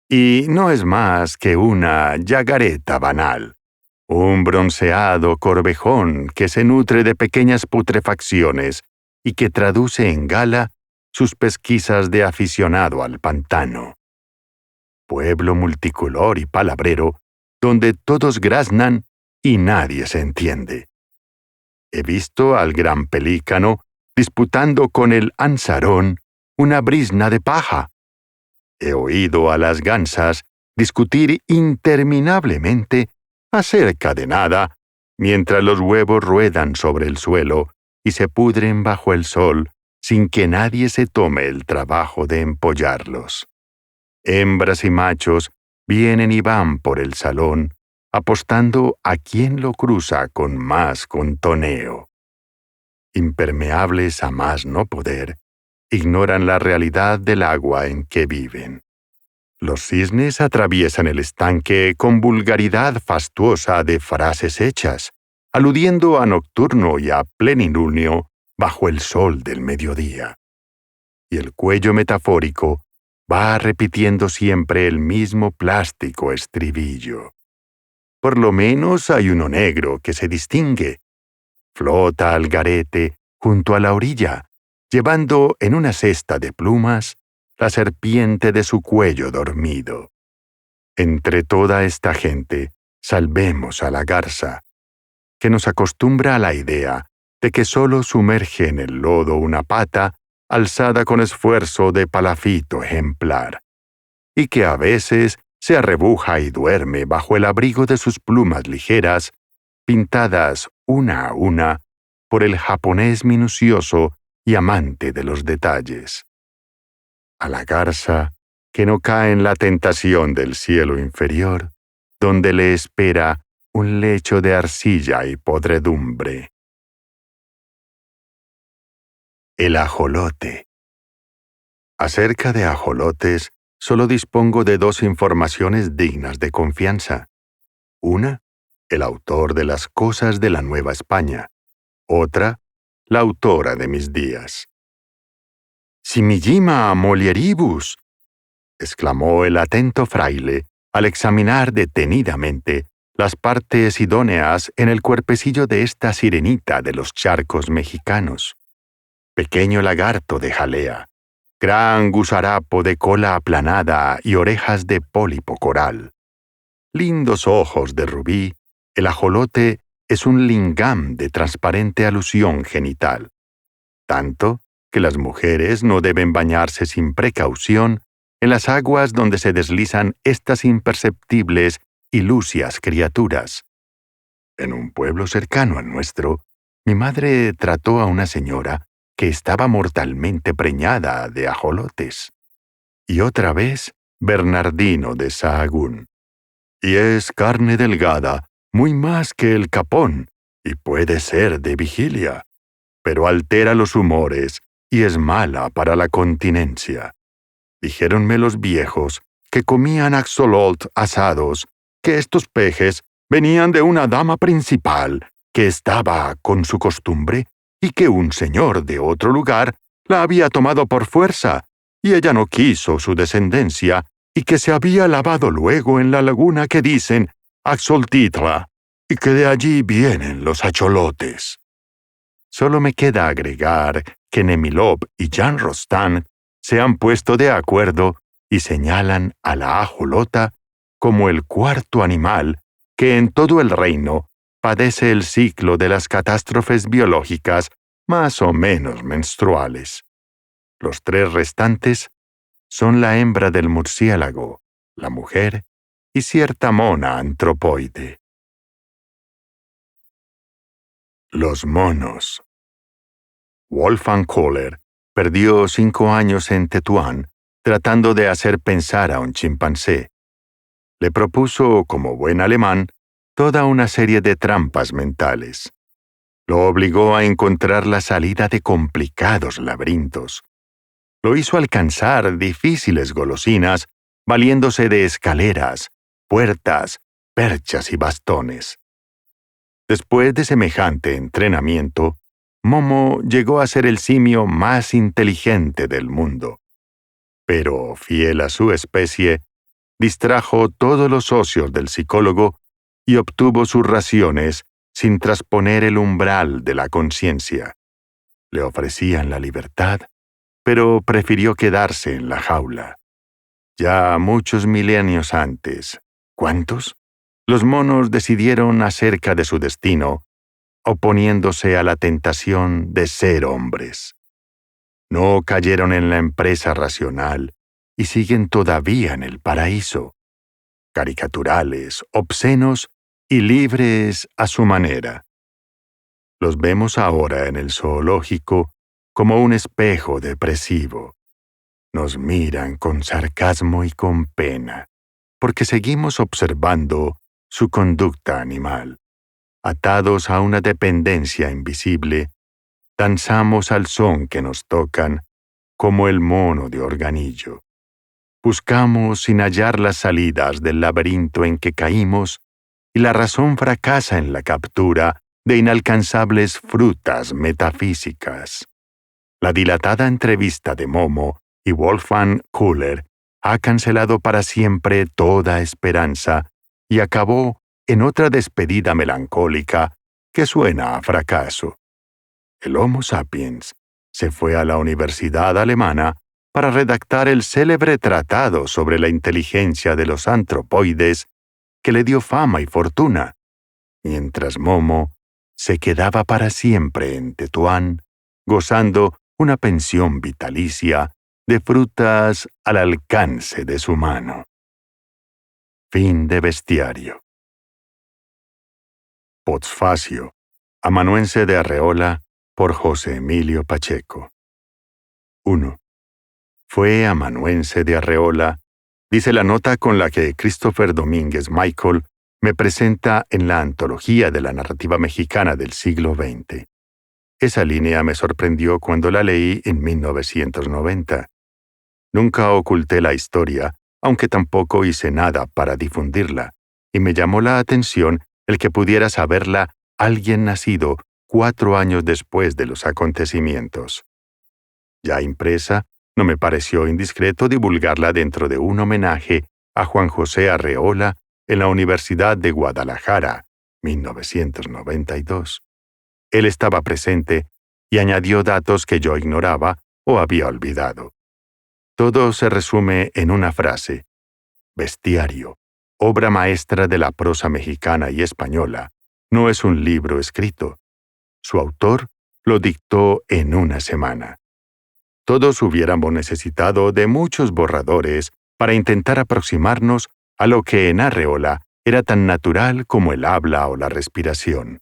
y no es más que una yagareta banal, un bronceado corvejón que se nutre de pequeñas putrefacciones y que traduce en gala sus pesquisas de aficionado al pantano. Pueblo multicolor y palabrero, donde todos graznan y nadie se entiende. He visto al gran pelícano disputando con el ansarón una brizna de paja. He oído a las gansas discutir interminablemente acerca de nada, mientras los huevos ruedan sobre el suelo y se pudren bajo el sol sin que nadie se tome el trabajo de empollarlos. Hembras y machos vienen y van por el salón, apostando a quién lo cruza con más contoneo. Impermeables a más no poder, ignoran la realidad del agua en que viven. Los cisnes atraviesan el estanque con vulgaridad fastuosa de frases hechas, aludiendo a nocturno y a plenilunio bajo el sol del mediodía. Y el cuello metafórico va repitiendo siempre el mismo plástico estribillo. Por lo menos hay uno negro que se distingue. Flota al garete junto a la orilla, llevando en una cesta de plumas la serpiente de su cuello dormido. Entre toda esta gente, salvemos a la garza, que nos acostumbra a la idea de que solo sumerge en el lodo una pata alzada con esfuerzo de palafito ejemplar, y que a veces se arrebuja y duerme bajo el abrigo de sus plumas ligeras, pintadas una a una por el japonés minucioso y amante de los detalles. A la garza que no cae en la tentación del cielo inferior, donde le espera un lecho de arcilla y podredumbre. El ajolote. Acerca de ajolotes, solo dispongo de dos informaciones dignas de confianza. Una, el autor de las cosas de la Nueva España. Otra, la autora de mis días. «Simillima molieribus», exclamó el atento fraile al examinar detenidamente las partes idóneas en el cuerpecillo de esta sirenita de los charcos mexicanos. Pequeño lagarto de jalea, gran gusarapo de cola aplanada y orejas de pólipo coral. Lindos ojos de rubí, el ajolote es un lingam de transparente alusión genital. Tanto que las mujeres no deben bañarse sin precaución en las aguas donde se deslizan estas imperceptibles y lúcias criaturas. En un pueblo cercano al nuestro, mi madre trató a una señora que estaba mortalmente preñada de ajolotes. Y otra vez, Bernardino de Sahagún. Y es carne delgada, muy más que el capón, y puede ser de vigilia, pero altera los humores y es mala para la continencia. Dijéronme los viejos que comían axolotl asados, que estos pejes venían de una dama principal que estaba con su costumbre y que un señor de otro lugar la había tomado por fuerza, y ella no quiso su descendencia, y que se había lavado luego en la laguna que dicen Axoltitla, y que de allí vienen los acholotes. Solo me queda agregar que Nemilov y Jean Rostand se han puesto de acuerdo y señalan a la ajolota como el cuarto animal que en todo el reino padece el ciclo de las catástrofes biológicas más o menos menstruales. Los tres restantes son la hembra del murciélago, la mujer y cierta mona antropoide. Los monos. Wolfgang Kohler perdió 5 años en Tetuán tratando de hacer pensar a un chimpancé. Le propuso, como buen alemán, toda una serie de trampas mentales. Lo obligó a encontrar la salida de complicados laberintos. Lo hizo alcanzar difíciles golosinas valiéndose de escaleras, puertas, perchas y bastones. Después de semejante entrenamiento, Momo llegó a ser el simio más inteligente del mundo. Pero, fiel a su especie, distrajo todos los ocios del psicólogo y obtuvo sus raciones sin trasponer el umbral de la conciencia. Le ofrecían la libertad, pero prefirió quedarse en la jaula. Ya muchos milenios antes, ¿cuántos?, los monos decidieron acerca de su destino, oponiéndose a la tentación de ser hombres. No cayeron en la empresa racional y siguen todavía en el paraíso, caricaturales, obscenos y libres a su manera. Los vemos ahora en el zoológico como un espejo depresivo. Nos miran con sarcasmo y con pena, porque seguimos observando su conducta animal. Atados a una dependencia invisible, danzamos al son que nos tocan como el mono de organillo. Buscamos sin hallar las salidas del laberinto en que caímos y la razón fracasa en la captura de inalcanzables frutas metafísicas. La dilatada entrevista de Momo y Wolfgang Kohler ha cancelado para siempre toda esperanza y acabó en otra despedida melancólica que suena a fracaso. El Homo sapiens se fue a la Universidad Alemana para redactar el célebre tratado sobre la inteligencia de los antropoides que le dio fama y fortuna, mientras Momo se quedaba para siempre en Tetuán, gozando una pensión vitalicia de frutas al alcance de su mano. Fin de bestiario. Postfacio, amanuense de Arreola, por José Emilio Pacheco. 1. Fue amanuense de Arreola, dice la nota con la que Christopher Domínguez Michael me presenta en la Antología de la Narrativa Mexicana del siglo XX. Esa línea me sorprendió cuando la leí en 1990. Nunca oculté la historia, aunque tampoco hice nada para difundirla, y me llamó la atención el que pudiera saberla alguien nacido 4 años después de los acontecimientos. Ya impresa, no me pareció indiscreto divulgarla dentro de un homenaje a Juan José Arreola en la Universidad de Guadalajara, 1992. Él estaba presente y añadió datos que yo ignoraba o había olvidado. Todo se resume en una frase: Bestiario, obra maestra de la prosa mexicana y española, no es un libro escrito. Su autor lo dictó en una semana. Todos hubiéramos necesitado de muchos borradores para intentar aproximarnos a lo que en Arreola era tan natural como el habla o la respiración.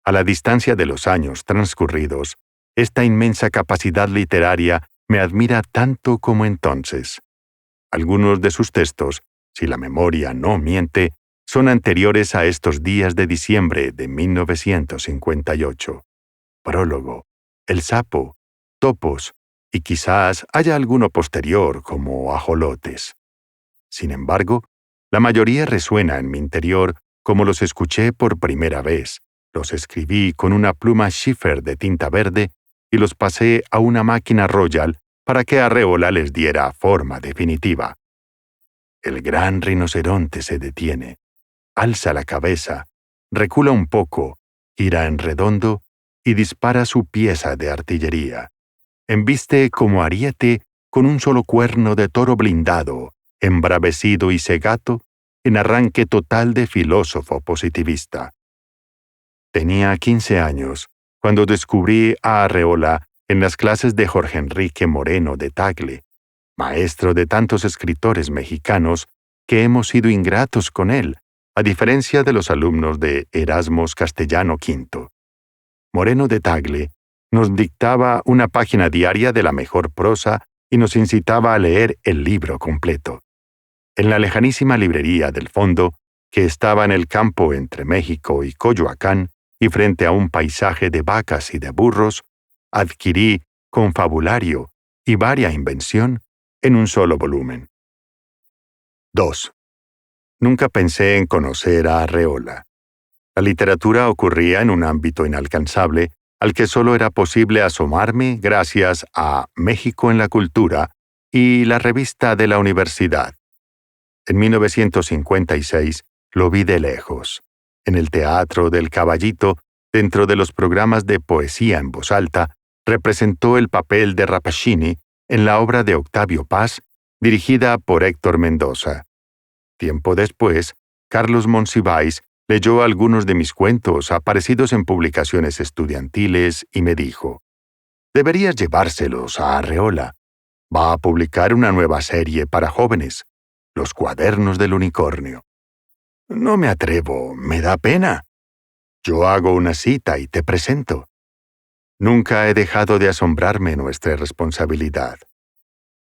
A la distancia de los años transcurridos, esta inmensa capacidad literaria me admira tanto como entonces. Algunos de sus textos, si la memoria no miente, son anteriores a estos días de diciembre de 1958. Prólogo, El sapo, Topos, y quizás haya alguno posterior como Ajolotes. Sin embargo, la mayoría resuena en mi interior como los escuché por primera vez. Los escribí con una pluma Schiffer de tinta verde y los pasé a una máquina Royal para que Arreola les diera forma definitiva. El gran rinoceronte se detiene, alza la cabeza, recula un poco, gira en redondo y dispara su pieza de artillería. Embiste como ariete con un solo cuerno de toro blindado, embravecido y cegato, en arranque total de filósofo positivista. Tenía 15 años cuando descubrí a Arreola en las clases de Jorge Enrique Moreno de Tagle, maestro de tantos escritores mexicanos que hemos sido ingratos con él, a diferencia de los alumnos de Erasmos Castellano V. Moreno de Tagle nos dictaba una página diaria de la mejor prosa y nos incitaba a leer el libro completo. En la lejanísima librería del fondo, que estaba en el campo entre México y Coyoacán, y frente a un paisaje de vacas y de burros, adquirí Confabulario y Varia Invención en un solo volumen. 2. Nunca pensé en conocer a Arreola. La literatura ocurría en un ámbito inalcanzable al que solo era posible asomarme gracias a México en la Cultura y la revista de la universidad. En 1956 lo vi de lejos, en el Teatro del Caballito, dentro de los programas de poesía en voz alta, representó el papel de Rappaccini en la obra de Octavio Paz, dirigida por Héctor Mendoza. Tiempo después, Carlos Monsiváis leyó algunos de mis cuentos aparecidos en publicaciones estudiantiles y me dijo: «Deberías llevárselos a Arreola. Va a publicar una nueva serie para jóvenes, Los Cuadernos del Unicornio». No me atrevo, me da pena. Yo hago una cita y te presento. Nunca he dejado de asombrarme nuestra responsabilidad.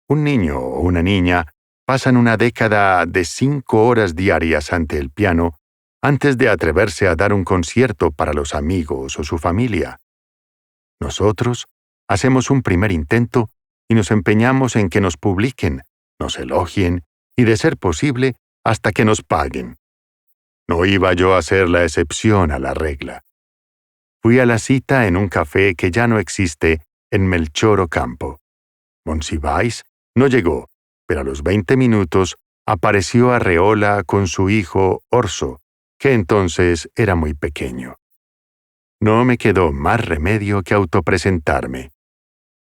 Un niño o una niña pasan una década de 5 horas diarias ante el piano antes de atreverse a dar un concierto para los amigos o su familia. Nosotros hacemos un primer intento y nos empeñamos en que nos publiquen, nos elogien y, de ser posible, hasta que nos paguen. No iba yo a ser la excepción a la regla. Fui a la cita en un café que ya no existe en Melchor Ocampo. Monsiváis no llegó, pero a los 20 minutos apareció Arreola con su hijo Orso, que entonces era muy pequeño. No me quedó más remedio que autopresentarme.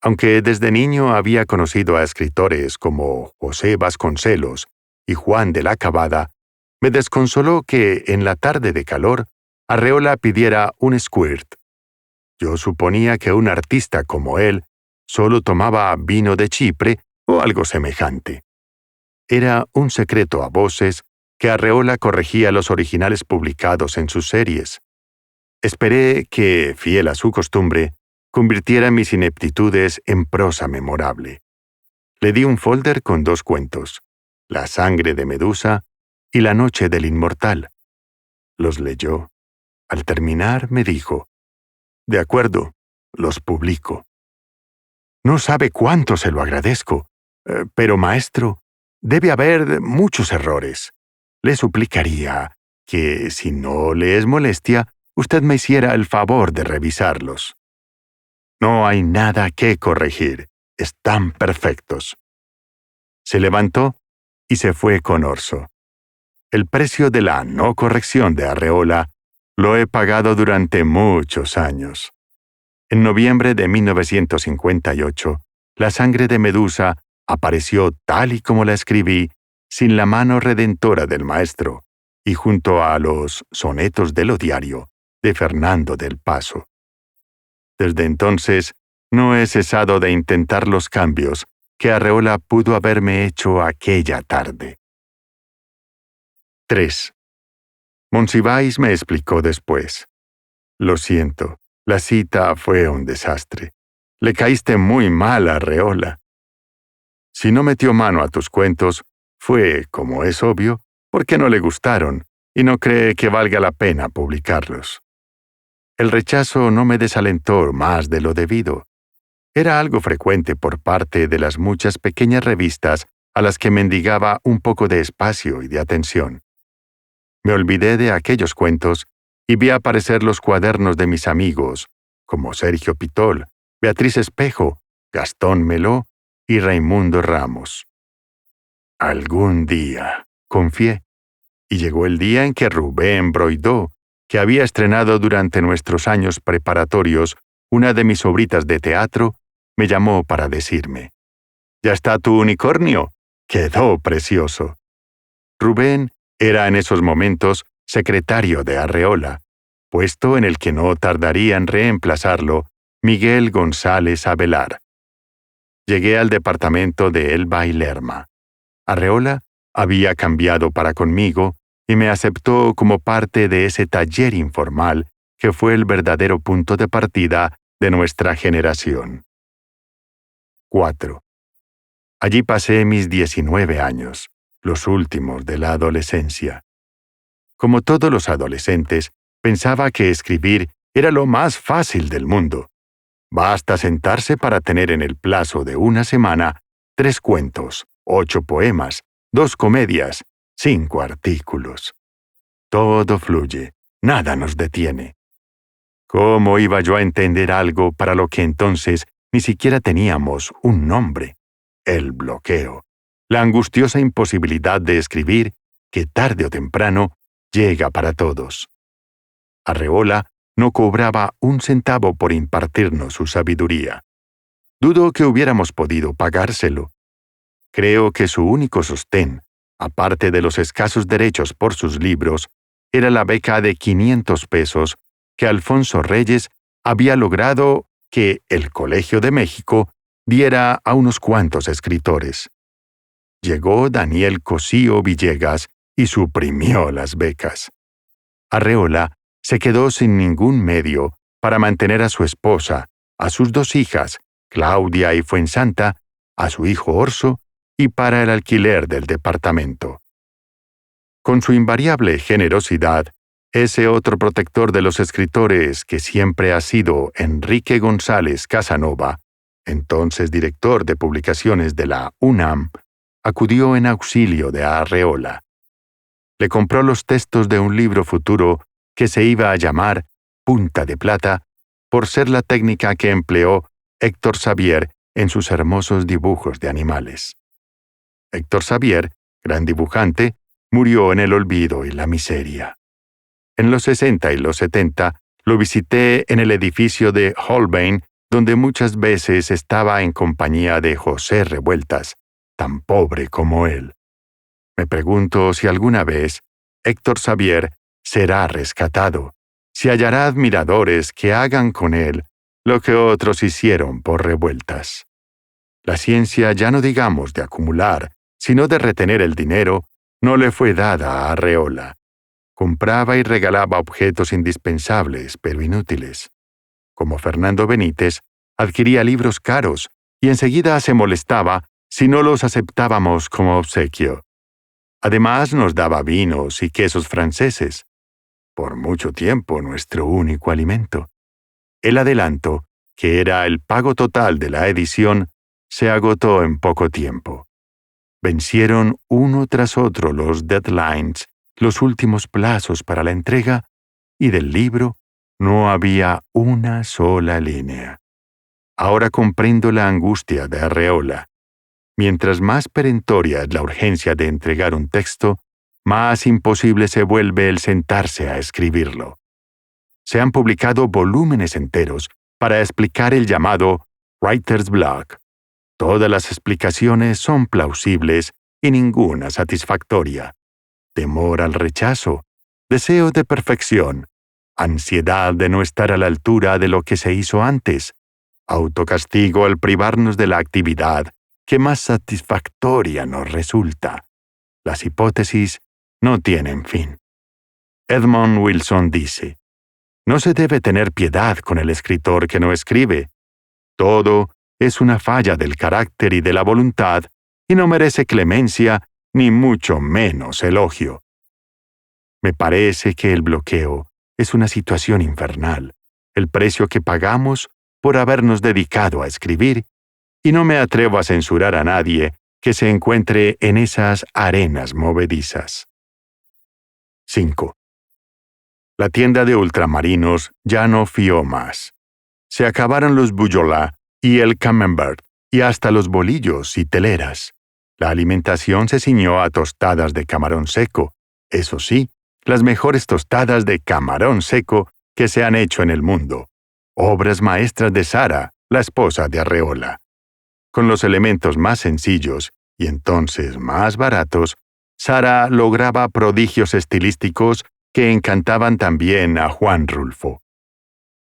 Aunque desde niño había conocido a escritores como José Vasconcelos y Juan de la Cabada, me desconsoló que, en la tarde de calor, Arreola pidiera un squirt. Yo suponía que un artista como él solo tomaba vino de Chipre o algo semejante. Era un secreto a voces que Arreola corregía los originales publicados en sus series. Esperé que, fiel a su costumbre, convirtiera mis ineptitudes en prosa memorable. Le di un folder con 2 cuentos, La sangre de Medusa y La noche del inmortal. Los leyó. Al terminar me dijo: «De acuerdo, los publico. No sabe cuánto se lo agradezco, pero maestro, debe haber muchos errores. Le suplicaría que, si no le es molestia, usted me hiciera el favor de revisarlos. No hay nada que corregir. Están perfectos. Se levantó y se fue con Orso. El precio de la no corrección de Arreola lo he pagado durante muchos años. En noviembre de 1958, La sangre de Medusa apareció tal y como la escribí, sin la mano redentora del maestro, y junto a los Sonetos de lo diario de Fernando del Paso. Desde entonces, no he cesado de intentar los cambios que Arreola pudo haberme hecho aquella tarde. 3. Monsiváis me explicó después. Lo siento, la cita fue un desastre. Le caíste muy mal a Arreola. Si no metió mano a tus cuentos, fue, como es obvio, porque no le gustaron y no cree que valga la pena publicarlos. El rechazo no me desalentó más de lo debido. Era algo frecuente por parte de las muchas pequeñas revistas a las que mendigaba un poco de espacio y de atención. Me olvidé de aquellos cuentos y vi aparecer los cuadernos de mis amigos, como Sergio Pitol, Beatriz Espejo, Gastón Meló y Raimundo Ramos. Algún día, confié, y llegó el día en que Rubén Broidó, que había estrenado durante nuestros años preparatorios una de mis obritas de teatro, me llamó para decirme: «¿Ya está tu unicornio? Quedó precioso». Rubén era en esos momentos secretario de Arreola, puesto en el que no tardaría en reemplazarlo Miguel González Avelar. Llegué al departamento de Elba y Lerma. Arreola había cambiado para conmigo y me aceptó como parte de ese taller informal que fue el verdadero punto de partida de nuestra generación. 4. Allí pasé mis 19 años, los últimos de la adolescencia. Como todos los adolescentes, pensaba que escribir era lo más fácil del mundo. Basta sentarse para tener en el plazo de una semana 3 cuentos, 8 poemas, 2 comedias, 5 artículos. Todo fluye, nada nos detiene. ¿Cómo iba yo a entender algo para lo que entonces ni siquiera teníamos un nombre? El bloqueo, la angustiosa imposibilidad de escribir que tarde o temprano llega para todos. Arreola no cobraba un centavo por impartirnos su sabiduría. Dudo que hubiéramos podido pagárselo. Creo que su único sostén, aparte de los escasos derechos por sus libros, era la beca de 500 pesos que Alfonso Reyes había logrado que el Colegio de México diera a unos cuantos escritores. Llegó Daniel Cosío Villegas y suprimió las becas. Arreola se quedó sin ningún medio para mantener a su esposa, a sus 2 hijas, Claudia y Fuensanta, a su hijo Orso y para el alquiler del departamento. Con su invariable generosidad, ese otro protector de los escritores que siempre ha sido Enrique González Casanova, entonces director de publicaciones de la UNAM, acudió en auxilio de Arreola. Le compró los textos de un libro futuro que se iba a llamar Punta de Plata, por ser la técnica que empleó Héctor Xavier en sus hermosos dibujos de animales. Héctor Xavier, gran dibujante, murió en el olvido y la miseria. En los 60 y los 70 lo visité en el edificio de Holbein, donde muchas veces estaba en compañía de José Revueltas, tan pobre como él. Me pregunto si alguna vez Héctor Xavier será rescatado, si hallará admiradores que hagan con él lo que otros hicieron por Revueltas. La ciencia, ya no digamos de acumular, sino de retener el dinero, no le fue dada a Arreola. Compraba y regalaba objetos indispensables, pero inútiles. Como Fernando Benítez, adquiría libros caros y enseguida se molestaba si no los aceptábamos como obsequio. Además nos daba vinos y quesos franceses. Por mucho tiempo nuestro único alimento. El adelanto que era el pago total de la edición, se agotó en poco tiempo. Vencieron uno tras otro los deadlines, los últimos plazos para la entrega, y del libro no había una sola línea. Ahora comprendo la angustia de Arreola. Mientras más perentoria es la urgencia de entregar un texto, más imposible se vuelve el sentarse a escribirlo. Se han publicado volúmenes enteros para explicar el llamado writer's block. Todas las explicaciones son plausibles y ninguna satisfactoria. Temor al rechazo, deseo de perfección, ansiedad de no estar a la altura de lo que se hizo antes, autocastigo al privarnos de la actividad que más satisfactoria nos resulta. Las hipótesis no tienen fin. Edmund Wilson dice: no se debe tener piedad con el escritor que no escribe. Todo es una falla del carácter y de la voluntad, y no merece clemencia ni mucho menos elogio. Me parece que el bloqueo es una situación infernal, el precio que pagamos por habernos dedicado a escribir, y no me atrevo a censurar a nadie que se encuentre en esas arenas movedizas. 5. La tienda de ultramarinos ya no fió más. Se acabaron los Bujola y el Camembert, y hasta los bolillos y teleras. La alimentación se ciñó a tostadas de camarón seco, eso sí, las mejores tostadas de camarón seco que se han hecho en el mundo, obras maestras de Sara, la esposa de Arreola. Con los elementos más sencillos, y entonces más baratos, Sara lograba prodigios estilísticos que encantaban también a Juan Rulfo.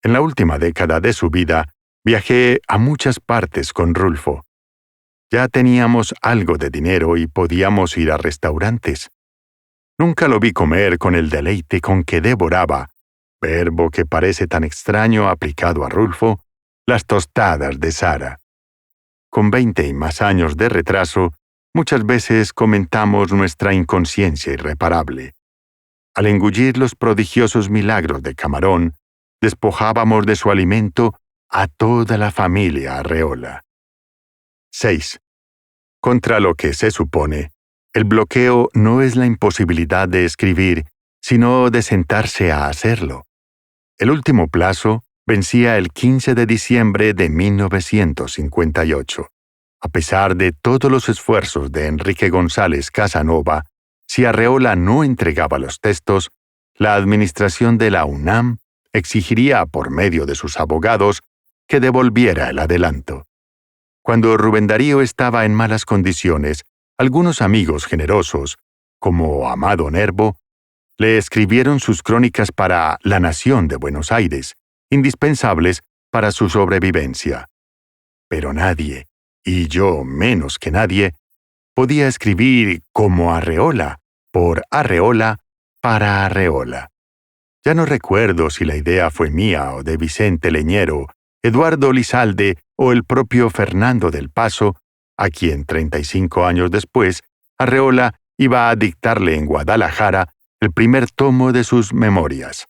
En la última década de su vida, viajé a muchas partes con Rulfo. Ya teníamos algo de dinero y podíamos ir a restaurantes. Nunca lo vi comer con el deleite con que devoraba, verbo que parece tan extraño aplicado a Rulfo, las tostadas de Sara. Con 20 y más años de retraso, muchas veces comentamos nuestra inconsciencia irreparable. Al engullir los prodigiosos milagros de camarón, despojábamos de su alimento a toda la familia Arreola. 6. Contra lo que se supone, el bloqueo no es la imposibilidad de escribir, sino de sentarse a hacerlo. El último plazo vencía el 15 de diciembre de 1958. A pesar de todos los esfuerzos de Enrique González Casanova, si Arreola no entregaba los textos, la administración de la UNAM exigiría por medio de sus abogados que devolviera el adelanto. Cuando Rubén Darío estaba en malas condiciones, algunos amigos generosos, como Amado Nervo, le escribieron sus crónicas para La Nación de Buenos Aires, indispensables para su sobrevivencia. Pero nadie, y yo menos que nadie, podía escribir como Arreola, por Arreola, para Arreola. Ya no recuerdo si la idea fue mía o de Vicente Leñero, Eduardo Lizalde o el propio Fernando del Paso, a quien 35 años después, Arreola iba a dictarle en Guadalajara el primer tomo de sus memorias.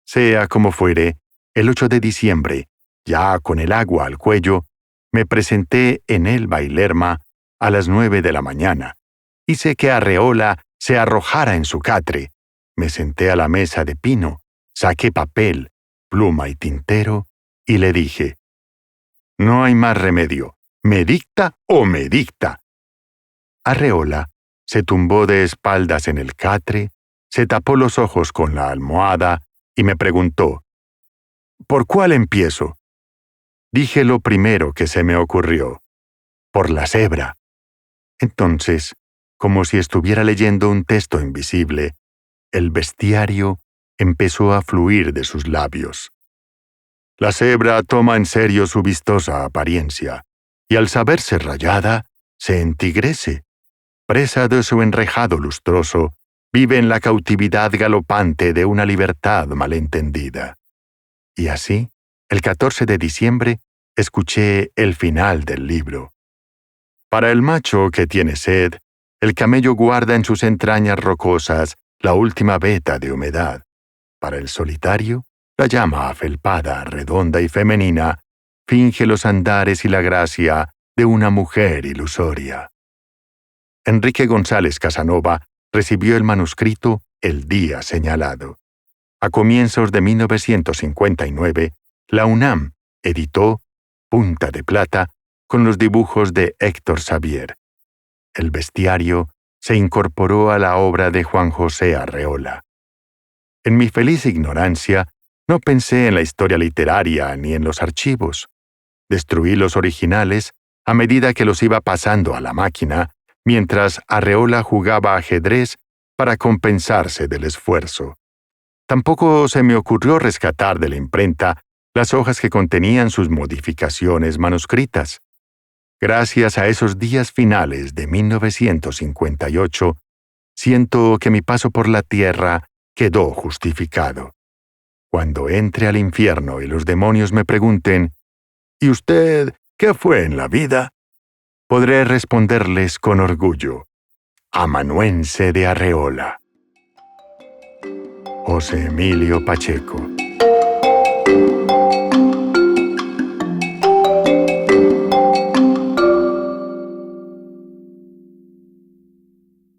Sea como fuere, el 8 de diciembre, ya con el agua al cuello, me presenté en el Bailerma a las 9 de la mañana. Hice que Arreola se arrojara en su catre. Me senté a la mesa de pino, saqué papel, pluma y tintero, y le dije: «No hay más remedio. ¿Me dicta o me dicta?» Arreola se tumbó de espaldas en el catre, se tapó los ojos con la almohada y me preguntó: «¿Por cuál empiezo?» Dije lo primero que se me ocurrió: «Por la cebra». Entonces, como si estuviera leyendo un texto invisible, el bestiario empezó a fluir de sus labios. La cebra toma en serio su vistosa apariencia, y al saberse rayada, se entigrece. Presa de su enrejado lustroso, vive en la cautividad galopante de una libertad malentendida. Y así, el 14 de diciembre, escuché el final del libro. Para el macho que tiene sed, el camello guarda en sus entrañas rocosas la última veta de humedad. Para el solitario, la llama afelpada, redonda y femenina finge los andares y la gracia de una mujer ilusoria. Enrique González Casanova recibió el manuscrito el día señalado. A comienzos de 1959, la UNAM editó Punta de Plata con los dibujos de Héctor Xavier. El bestiario se incorporó a la obra de Juan José Arreola. En mi feliz ignorancia, no pensé en la historia literaria ni en los archivos. Destruí los originales a medida que los iba pasando a la máquina, mientras Arreola jugaba ajedrez para compensarse del esfuerzo. Tampoco se me ocurrió rescatar de la imprenta las hojas que contenían sus modificaciones manuscritas. Gracias a esos días finales de 1958, siento que mi paso por la tierra quedó justificado. Cuando entre al infierno y los demonios me pregunten, ¿y usted qué fue en la vida?, podré responderles con orgullo: amanuense de Arreola. José Emilio Pacheco.